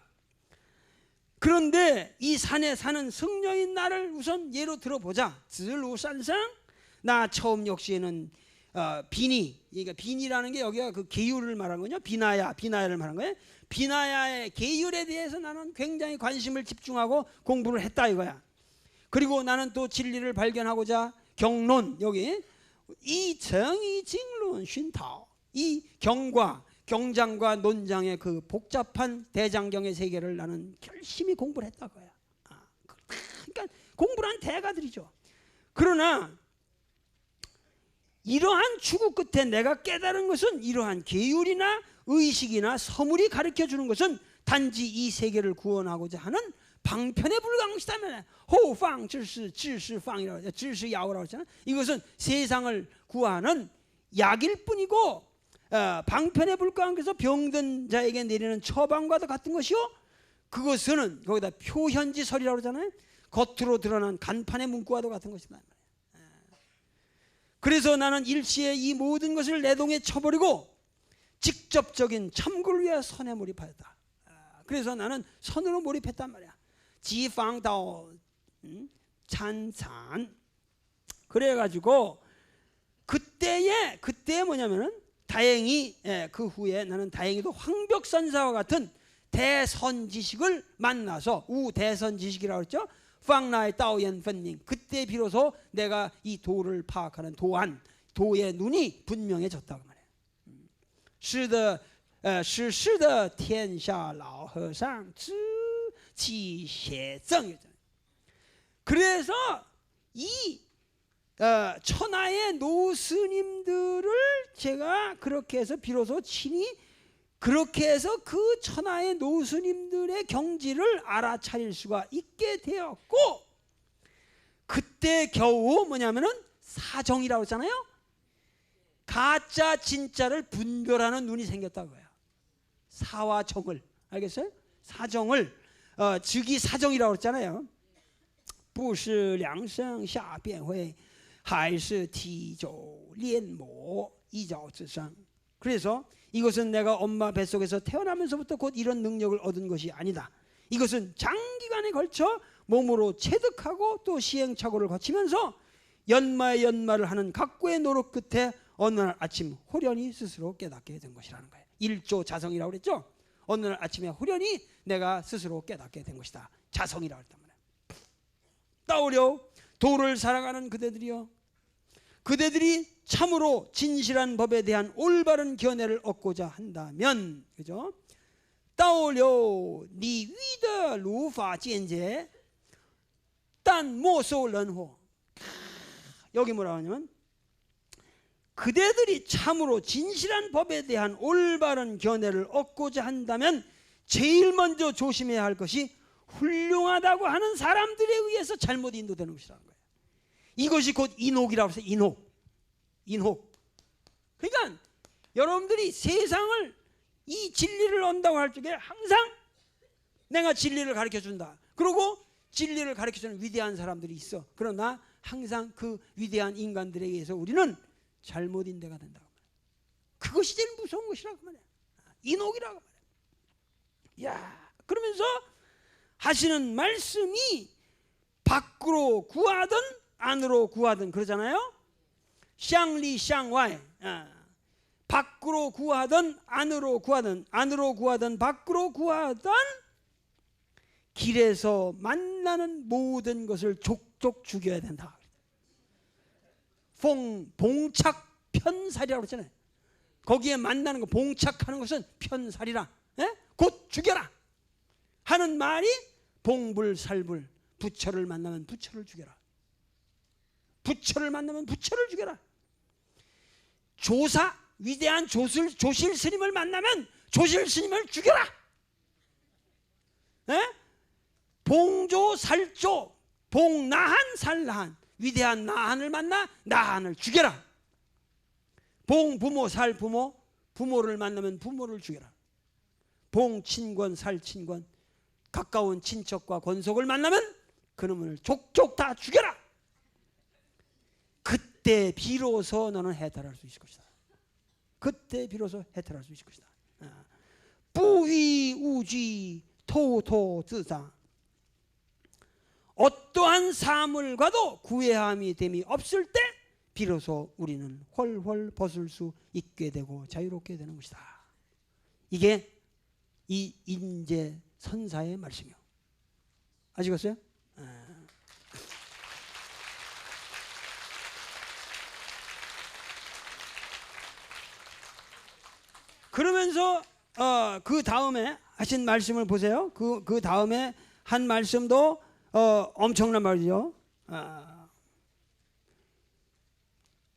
그런데 이 산에 사는 승려인 나를 우선 예로 들어보자. 들루산상 나 처음 역시에는 비니, 그러니까 비니라는 게 여기가 그 계율을 말하는 거냐? 비나야를 말하는 거예요. 비나야의 계율에 대해서 나는 굉장히 관심을 집중하고 공부를 했다 이거야. 그리고 나는 또 진리를 발견하고자 경론 여기 이정이 징론 쉰타오 이 경장과 논장의 그 복잡한 대장경의 세계를 나는 열심히 공부를 했다 거야. 그러니까 공부를 한 대가들이죠. 그러나 이러한 추구 끝에 내가 깨달은 것은 이러한 계율이나 의식이나 서물이 가르쳐주는 것은 단지 이 세계를 구원하고자 하는 방편에 불과한 것이다. 호방 질시방이라고 하죠. 질시야오라고 하잖아요. 이것은 세상을 구하는 약일 뿐이고 방편에 불과한 것에서 병든 자에게 내리는 처방과도 같은 것이요. 그것은 거기다 표현지설이라고 하잖아요. 겉으로 드러난 간판의 문구와도 같은 것이다. 그래서 나는 일시에 이 모든 것을 내동에 쳐버리고 직접적인 참고를 위해 선에 몰입하였다. 그래서 나는 선으로 몰입했단 말이야. 지방다오 찬찬. 그래가지고 그때 뭐냐면은 다행히 그 후에 나는 다행히도 황벽선사와 같은 대선지식을 만나서 우대선지식이라고 했죠. 방나의 따오연 펀닝. 그때 비로소 내가 이 도를 파악하는 도의 눈이 분명해졌다고 말해요. 是的天下老和尚知其写正. 그래서 이 천하의 노스님들을 제가 그렇게 해서 비로소 친히 그렇게 해서 그 천하의 노스님들의 경지를 알아차릴 수가 있게 되었고, 그때 겨우 뭐냐면은 사정이라고 했잖아요. 가짜 진짜를 분별하는 눈이 생겼다고요. 사와 정을, 알겠어요? 사정을 즉이 사정이라고 했잖아요. 不是两生下便会还是体久炼磨一脚之上. 그래서 이것은 내가 엄마 뱃속에서 태어나면서부터 곧 이런 능력을 얻은 것이 아니다. 이것은 장기간에 걸쳐 몸으로 체득하고 또 시행착오를 거치면서 연마에 연마를 하는 각고의 노력 끝에 어느 날 아침 호련히 스스로 깨닫게 된 것이라는 거예요. 일조 자성이라고 그랬죠. 어느 날 아침에 호련히 내가 스스로 깨닫게 된 것이다. 자성이라고 했단 말이에요. 따오려 도를 살아가는 그대들이여, 그대들이 참으로 진실한 법에 대한 올바른 견해를 얻고자 한다면, 그죠? 따오려 니 위더 루파 젠제 딴 모소 런호. 여기 뭐라고 하냐면 그대들이 참으로 진실한 법에 대한 올바른 견해를 얻고자 한다면 제일 먼저 조심해야 할 것이 훌륭하다고 하는 사람들에 의해서 잘못 인도되는 것이라는 거예요. 이것이 곧 인혹이라고 해서 인혹. 그러니까 여러분들이 세상을 이 진리를 얻는다고 할 적에 항상 내가 진리를 가르쳐준다. 그리고 진리를 가르쳐주는 위대한 사람들이 있어. 그러나 항상 그 위대한 인간들에 의해서 우리는 잘못 인도가 된다고 말이야. 그것이 제일 무서운 것이라고 말이야. 인혹이라고 말이야. 야, 그러면서 하시는 말씀이 밖으로 구하든 안으로 구하든 그러잖아요. 샹리 샹와이. 밖으로 구하든 안으로 구하든, 안으로 구하든 밖으로 구하든 길에서 만나는 모든 것을 족족 죽여야 된다. 봉착 편살이라고 그랬잖아요. 거기에 만나는 거, 봉착하는 것은 편살이라. 곧 죽여라 하는 말이 봉불살불. 부처를 만나면 부처를 죽여라. 부처를 만나면 부처를 죽여라. 조사, 위대한 조실 스님을 만나면 조실 스님을 죽여라. 봉조 살조, 봉나한 살나한, 위대한 나한을 만나 나한을 죽여라. 봉부모 살부모, 부모를 만나면 부모를 죽여라. 봉친권 살친권, 가까운 친척과 권속을 만나면 그놈을 족족 다 죽여라. 그때 비로소 너는 해탈할 수 있을 것이다. 그때 비로소 해탈할 수 있을 것이다. 뿌위 우쥐 토토 쯔사. 어떠한 사물과도 구애함이 됨이 없을 때 비로소 우리는 헐헐 벗을 수 있게 되고 자유롭게 되는 것이다. 이게 이 인재 선사의 말씀이요. 아시겠어요? 그러면서 그 다음에 하신 말씀을 보세요. 그 다음에 한 말씀도 엄청난 말이죠.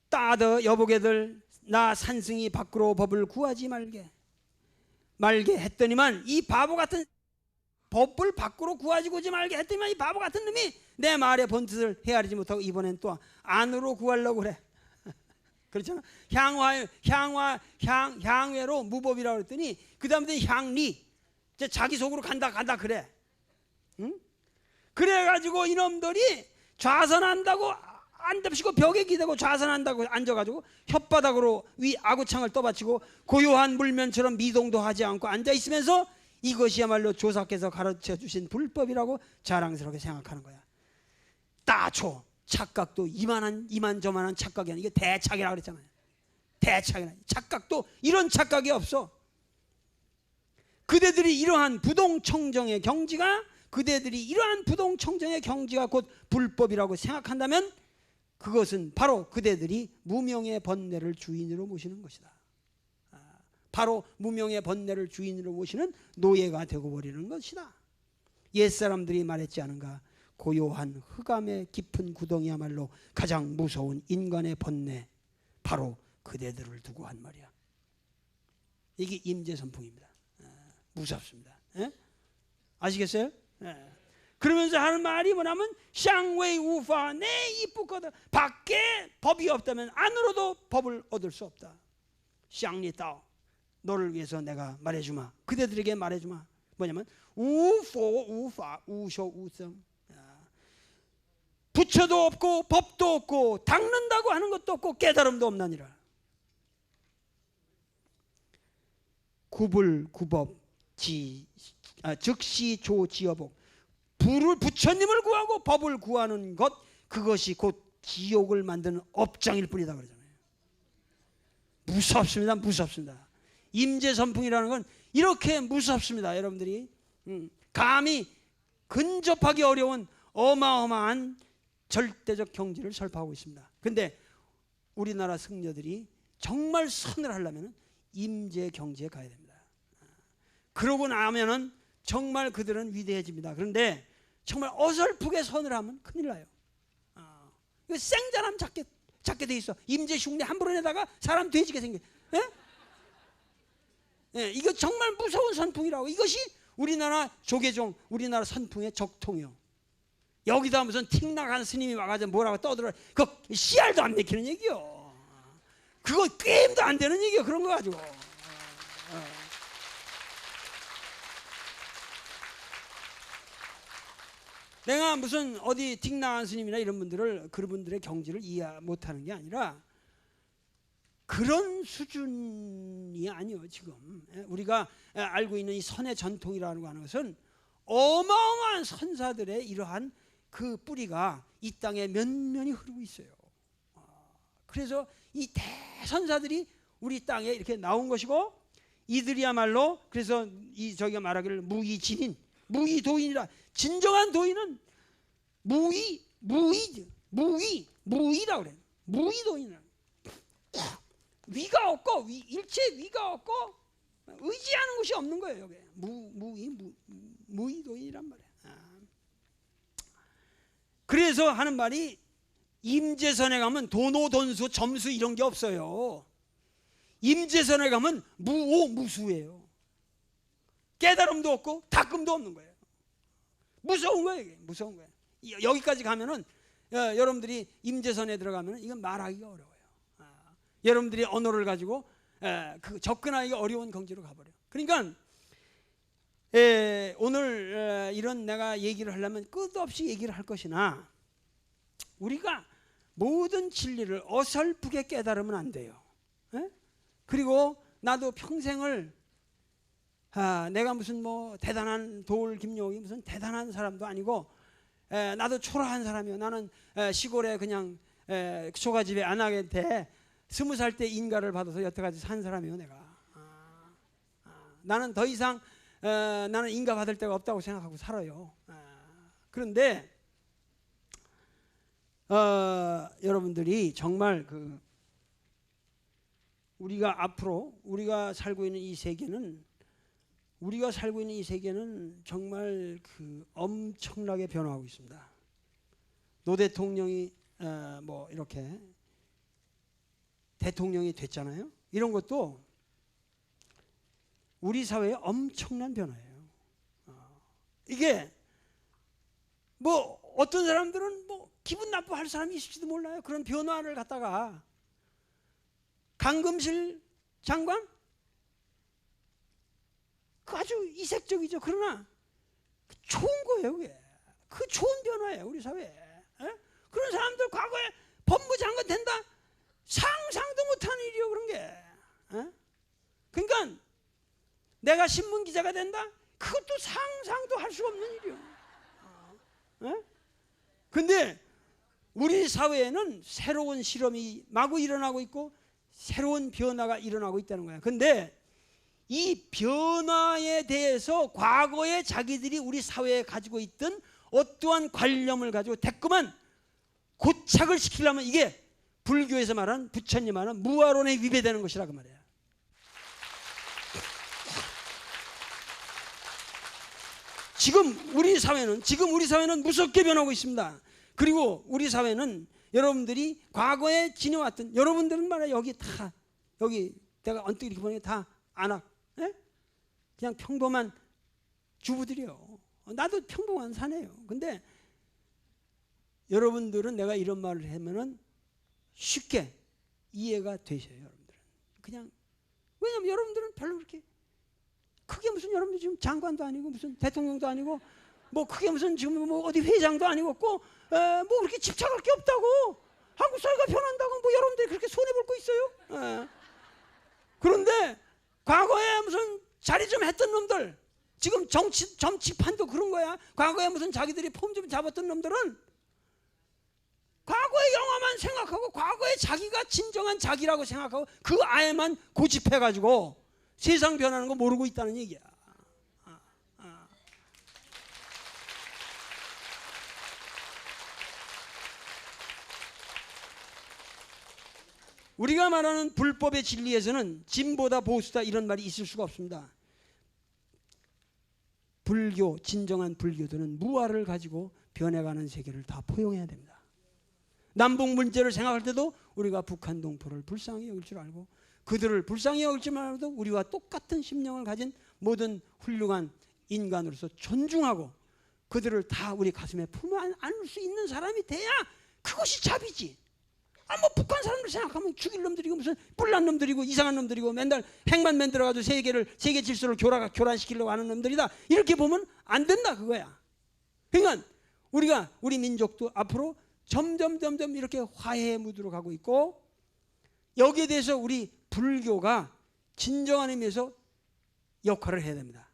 따더 여보게들 나 산승이 밖으로 법을 구하지 말게 했더니만 이 바보 같은 법을 밖으로 구하지 말게 했더니만 이 바보 같은 놈이 내 말의 본뜻을 헤아리지 못하고 이번엔 또 안으로 구하려고 그래. 그렇잖아. 향외로 무법이라고 그랬더니 그 다음에 향리, 이제 자기 속으로 간다 그래. 응? 그래가지고 이놈들이 좌선한다고 앉으시고 벽에 기대고 좌선한다고 앉아가지고 혓바닥으로 위 아구창을 떠받치고 고요한 물면처럼 미동도 하지 않고 앉아있으면서 이것이야말로 조사께서 가르쳐 주신 불법이라고 자랑스럽게 생각하는 거야. 따초 착각도 이만저만한 착각이 아니라 이게 대착이라고 그랬잖아요. 대착이라. 착각도 이런 착각이 없어. 그대들이 이러한 부동청정의 경지가 곧 불법이라고 생각한다면 그것은 바로 그대들이 무명의 번뇌를 주인으로 모시는 것이다. 바로 무명의 번뇌를 주인으로 모시는 노예가 되고 버리는 것이다. 옛사람들이 말했지 않은가? 고요한 흑암의 깊은 구덩이야말로 가장 무서운 인간의 번뇌, 바로 그대들을 두고 한 말이야. 이게 임재선풍입니다. 무섭습니다. 아시겠어요? 그러면서 하는 말이 뭐냐면 샹웨이 우파 내 이쁘거든. 밖에 법이 없다면 안으로도 법을 얻을 수 없다. 샹리따오 너를 위해서 내가 말해주마. 그대들에게 말해주마. 뭐냐면 우포 우파 우쇼 우성. 부처도 없고 법도 없고 닦는다고 하는 것도 없고 깨달음도 없나니라. 구불 구법 즉시 조지어복. 부처님을 구하고 법을 구하는 것, 그것이 곧 지옥을 만드는 업장일 뿐이다 그러잖아요. 무섭습니다. 무섭습니다. 임재선풍이라는 건 이렇게 무섭습니다. 여러분들이 감히 근접하기 어려운 어마어마한 절대적 경지를 설파하고 있습니다. 근데 우리나라 승려들이 정말 선을 하려면 임재 경지에 가야 됩니다. 그러고 나면은 정말 그들은 위대해집니다. 그런데 정말 어설프게 선을 하면 큰일 나요. 이거 생자람 잡게 돼 있어. 임재 흉내 함부로 내다가 사람 돼지게 생겨. 예? 예, 이거 정말 무서운 선풍이라고. 이것이 우리나라 조계종, 우리나라 선풍의 적통이요. 여기다 무슨 틱 나간 스님이 와가지고 뭐라고 떠들어. 그거 씨알도 안 내키는 얘기요. 그거 게임도 안 되는 얘기요. 그런 거 가지고. 내가 무슨 어디 틱 나간 스님이나 이런 분들을, 그분들의 경지를 이해 못하는 게 아니라 그런 수준이 아니요. 지금 우리가 알고 있는 이 선의 전통이라고 하는 것은 어마어마한 선사들의 이러한 그 뿌리가 이 땅에 면면이 흐르고 있어요. 그래서 이 대선사들이 우리 땅에 이렇게 나온 것이고, 이들이야말로 그래서 이 저기가 말하기를 무의진인, 무의도인이라. 진정한 도인은 무의라고 그래. 무의도인은 위가 없고 일체 위가 없고 의지하는 것이 없는 거예요. 여기 무의도인이란 말이야. 그래서 하는 말이 임재선에 가면 도노돈수 점수 이런 게 없어요. 임재선에 가면 무오무수예요. 깨달음도 없고 닦음도 없는 거예요. 무서운 거예요. 이게. 무서운 거예요. 여기까지 가면은 여러분들이 임재선에 들어가면 이건 말하기가 어려워요. 여러분들이 언어를 가지고 그 접근하기가 어려운 경지로 가버려요. 그러니까 오늘 이런 내가 얘기를 하려면 끝없이 얘기를 할 것이나, 우리가 모든 진리를 어설프게 깨달으면 안 돼요. 그리고 나도 평생을 내가 무슨 뭐 대단한 도울 김용이 무슨 대단한 사람도 아니고, 나도 초라한 사람이요. 나는 시골에 그냥 초가집에 안 하게 돼 20살 때 인가를 받아서 여태까지 산 사람이요. 내가 나는 더 이상 나는 인가 받을 데가 없다고 생각하고 살아요. 그런데 여러분들이 정말 그 우리가 앞으로 우리가 살고 있는 이 세계는 정말 그 엄청나게 변화하고 있습니다. 노 대통령이 뭐 이렇게 대통령이 됐잖아요. 이런 것도 우리 사회의 엄청난 변화예요. 이게 뭐 어떤 사람들은 뭐 기분 나빠할 사람이 있을지도 몰라요. 그런 변화를 갖다가 강금실 장관 그 아주 이색적이죠. 그러나 좋은 거예요. 그게 그 좋은 변화예요. 우리 사회에. 그런 사람들 과거에 법무장관 된다 상상도 못하는 일이요. 그런 게. 그러니까 내가 신문기자가 된다 그것도 상상도 할 수가 없는 일이요. 근데 우리 사회에는 새로운 실험이 마구 일어나고 있고 새로운 변화가 일어나고 있다는 거야. 근데 이 변화에 대해서 과거에 자기들이 우리 사회에 가지고 있던 어떠한 관념을 가지고 됐구만 고착을 시키려면 이게 불교에서 말하는 부처님 말하는 무아론에 위배되는 것이라고 말이야. 지금 우리 사회는 무섭게 변하고 있습니다. 그리고 우리 사회는 여러분들이 과거에 지내왔던 여러분들은 말이야 여기 내가 언뜻 이렇게 보니까 다 안악 그냥 평범한 주부들이요. 나도 평범한 사내요. 근데 여러분들은 내가 이런 말을 하면은 쉽게 이해가 되셔요. 여러분들은 그냥 왜냐면 여러분들은 별로 그렇게 크게 무슨 여러분들 지금 장관도 아니고 무슨 대통령도 아니고 뭐 크게 무슨 지금 뭐 어디 회장도 아니고 뭐 그렇게 집착할 게 없다고. 한국 사회가 변한다고 뭐 여러분들이 그렇게 손해 볼 거 있어요? 그런데 과거에 무슨 자리 좀 했던 놈들 지금 정치판도 그런 거야. 과거에 무슨 자기들이 폼 좀 잡았던 놈들은 과거의 영화만 생각하고 과거의 자기가 진정한 자기라고 생각하고 그 아에만 고집해가지고 세상 변하는 거 모르고 있다는 얘기야. 우리가 말하는 불법의 진리에서는 진보다 보수다 이런 말이 있을 수가 없습니다. 불교, 진정한 불교도는 무아를 가지고 변해가는 세계를 다 포용해야 됩니다. 남북 문제를 생각할 때도 우리가 북한 동포를 불쌍히 여길 줄 알고 그들을 불쌍히 여길 줄 알아도 우리와 똑같은 심령을 가진 모든 훌륭한 인간으로서 존중하고 그들을 다 우리 가슴에 품어 안을 수 있는 사람이 돼야 그것이 자비지. 뭐 북한 사람들 생각하면 죽일 놈들이고 무슨 뿔난 놈들이고 이상한 놈들이고 맨날 핵만 만들어가지고 세계 질서를 교란시키려고 하는 놈들이다. 이렇게 보면 안 된다 그거야. 그러니까 우리 민족도 앞으로 점점 이렇게 화해의 무드로 가고 있고 여기에 대해서 우리 불교가 진정한 의미에서 역할을 해야 됩니다.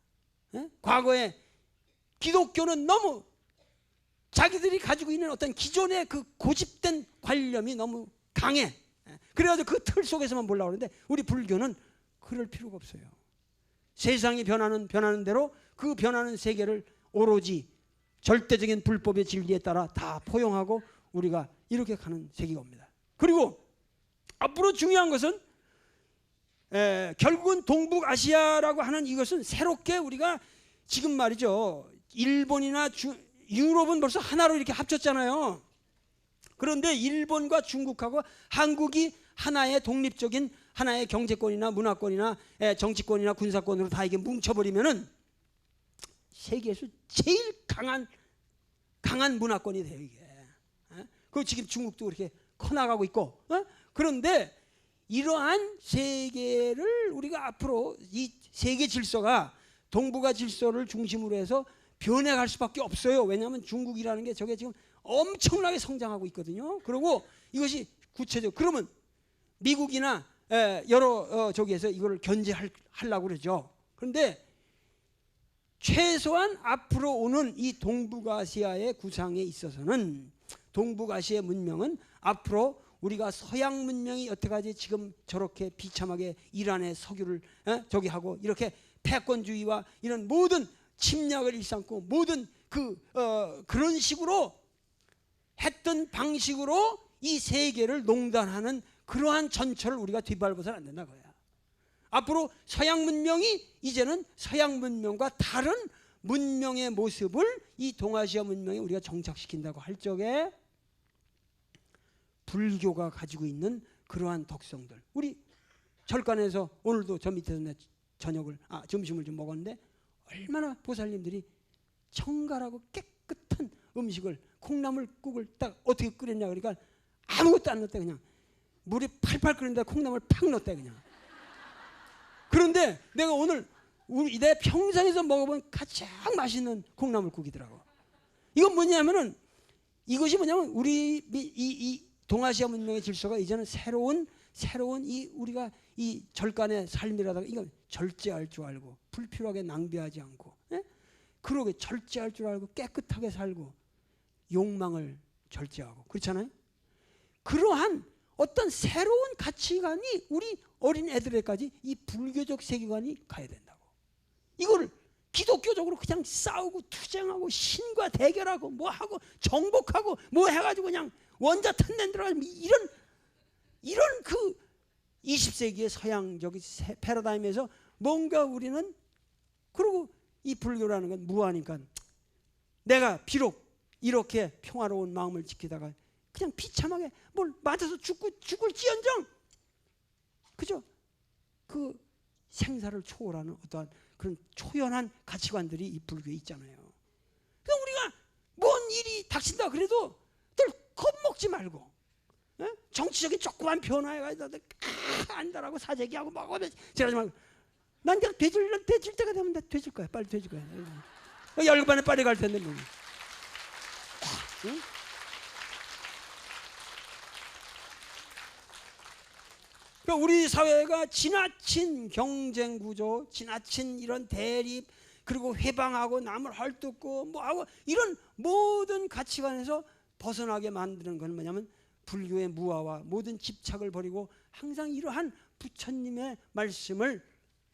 과거에 기독교는 너무 자기들이 가지고 있는 어떤 기존의 그 고집된 관념이 너무 강해. 그래가지고 그 틀 속에서만 보려고 하는데 우리 불교는 그럴 필요가 없어요. 세상이 변하는 대로 그 변하는 세계를 오로지 절대적인 불법의 진리에 따라 다 포용하고 우리가 이렇게 가는 세계가 옵니다. 그리고 앞으로 중요한 것은 결국은 동북아시아라고 하는 이것은 새롭게 우리가 지금 말이죠. 일본이나 유럽은 벌써 하나로 이렇게 합쳤잖아요. 그런데 일본과 중국하고 한국이 하나의 독립적인 하나의 경제권이나 문화권이나 정치권이나 군사권으로 다 이게 뭉쳐버리면은 세계에서 제일 강한 문화권이 돼요 이게. 그 지금 중국도 그렇게 커나가고 있고. 그런데 이러한 세계를 우리가 앞으로 이 세계 질서가 동북아 질서를 중심으로 해서 변해갈 수밖에 없어요. 왜냐하면 중국이라는 게 저게 지금 엄청나게 성장하고 있거든요. 그리고 이것이 구체적. 그러면 미국이나 여러 저기에서 이걸 견제하려고 그러죠. 그런데 최소한 앞으로 오는 이 동북아시아의 구상에 있어서는 동북아시아의 문명은 앞으로 우리가 서양 문명이 여태까지 지금 저렇게 비참하게 이란의 석유를 저기 하고 이렇게 패권주의와 이런 모든 침략을 일삼고 모든 그런 식으로 했던 방식으로 이 세계를 농단하는 그러한 전철을 우리가 뒷밟아서는 안 된다 거야. 앞으로 서양 문명이 이제는 서양 문명과 다른 문명의 모습을 이 동아시아 문명에 우리가 정착시킨다고 할 적에 불교가 가지고 있는 그러한 덕성들. 우리 절간에서 오늘도 저 밑에서 내 점심을 좀 먹었는데 얼마나 보살님들이 정갈하고 깨끗한 음식을 콩나물국을 딱 어떻게 끓였냐 그러니까 아무것도 안 넣었다 그냥 물이 팔팔 끓는데 콩나물 팍 넣었다 그냥. 그런데 내가 오늘 내 평생에서 먹어본 가장 맛있는 콩나물국이더라고. 이건 뭐냐면은 이것이 뭐냐면 우리 이 동아시아 문명의 질서가 이제는 새로운 우리가 이 절간의 삶이라다가 이거 절제할 줄 알고 불필요하게 낭비하지 않고 그러게 절제할 줄 알고 깨끗하게 살고 욕망을 절제하고 그렇잖아요. 그러한 어떤 새로운 가치관이 우리 어린 애들에까지 이 불교적 세계관이 가야 된다고. 이거를 기독교적으로 그냥 싸우고 투쟁하고 신과 대결하고 뭐하고 정복하고 뭐 해가지고 그냥 원자탄 만들어가지고 이런 그 20세기의 서양적 패러다임에서 뭔가 우리는 그리고 이 불교라는 건 무하니까 내가 비록 이렇게 평화로운 마음을 지키다가 그냥 비참하게 뭘 맞아서 죽을지언정 그죠? 그 생사를 초월하는 어떠한 그런 초연한 가치관들이 이 불교에 있잖아요. 그러니까 우리가 뭔 일이 닥친다 그래도 늘 겁먹지 말고 정치적인 조그만 변화에 가서 안다라고 사재기하고 막 저러지 말고 난 내가 돼질 때가 되면 돼질 거야. 빨리 돼질 거야. 열반에 빨리 갈 텐데 뭐. 응? 그러니까 우리 사회가 지나친 경쟁 구조, 지나친 이런 대립, 그리고 회방하고 남을 헐뜯고 뭐하고 이런 모든 가치관에서 벗어나게 만드는 건 뭐냐면 불교의 무아와 모든 집착을 버리고 항상 이러한 부처님의 말씀을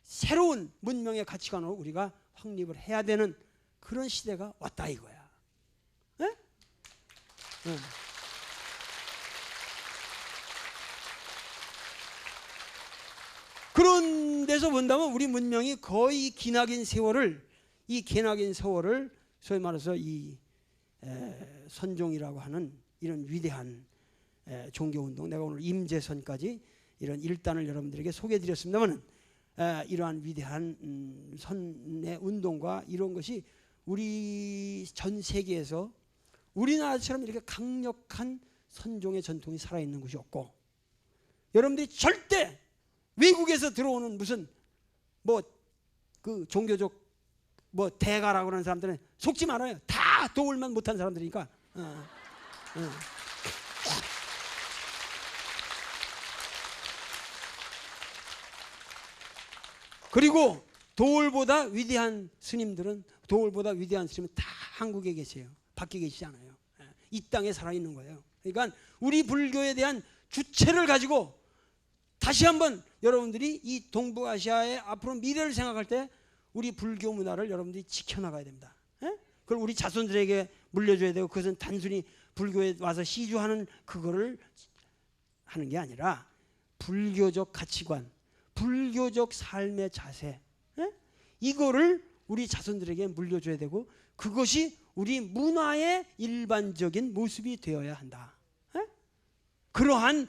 새로운 문명의 가치관으로 우리가 확립을 해야 되는 그런 시대가 왔다 이거야. 네? 네. 그런 데서 본다면 우리 문명이 거의 기나긴 세월을, 이 기나긴 세월을 소위 말해서 이 선종이라고 하는 이런 위대한 종교운동, 내가 오늘 임재선까지 이런 일단을 여러분들에게 소개해드렸습니다만, 이러한 위대한 선의 운동과 이런 것이 우리 전 세계에서 우리나라처럼 이렇게 강력한 선종의 전통이 살아있는 곳이 없고, 여러분들이 절대 외국에서 들어오는 무슨 뭐 그 종교적 뭐 대가라고 하는 사람들은 속지 말아요. 다 도울만 못한 사람들이니까. 그리고 도울보다 위대한 스님들은, 도울보다 위대한 스님은 다 한국에 계세요. 밖에 계시지 않아요. 이 땅에 살아있는 거예요. 그러니까 우리 불교에 대한 주체를 가지고 다시 한번 여러분들이 이 동북아시아의 앞으로 미래를 생각할 때 우리 불교 문화를 여러분들이 지켜나가야 됩니다. 그걸 우리 자손들에게 물려줘야 되고, 그것은 단순히 불교에 와서 시주하는 그거를 하는 게 아니라 불교적 가치관, 불교적 삶의 자세, 이거를 우리 자손들에게 물려줘야 되고, 그것이 우리 문화의 일반적인 모습이 되어야 한다. 그러한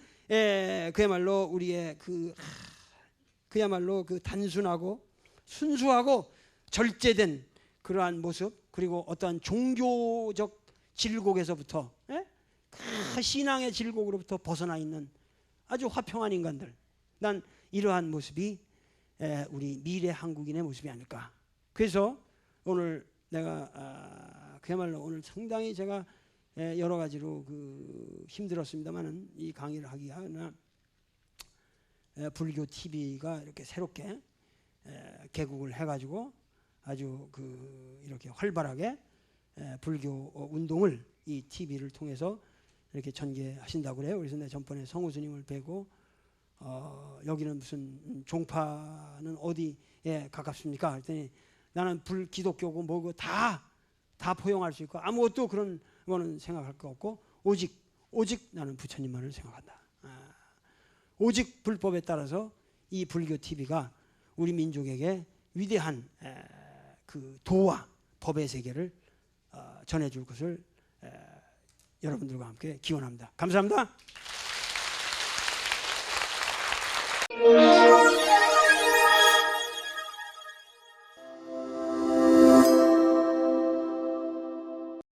그야말로 우리의 그야말로 그 단순하고 순수하고 절제된 그러한 모습, 그리고 어떠한 종교적 질곡에서부터 그 신앙의 질곡으로부터 벗어나 있는 아주 화평한 인간들, 난 이러한 모습이 우리 미래 한국인의 모습이 아닐까. 그래서 오늘 내가 그야말로 오늘 상당히 제가 여러 가지로 그 힘들었습니다만은 이 강의를 하기 하나 불교 TV가 이렇게 새롭게 개국을 해가지고 아주 그 이렇게 활발하게 불교 운동을 이 TV를 통해서 이렇게 전개하신다고 그래요. 그래서 내가 전번에 성우 스님을 뵈고 여기는 무슨 종파는 어디에 가깝습니까? 그랬더니 나는 불기독교고 뭐고 다 포용할 수 있고 아무것도 그런 거는 생각할 거 없고 오직 나는 부처님만을 생각한다. 오직 불법에 따라서 이 불교 TV가 우리 민족에게 위대한 그 도와 법의 세계를 전해줄 것을 여러분들과 함께 기원합니다. 감사합니다.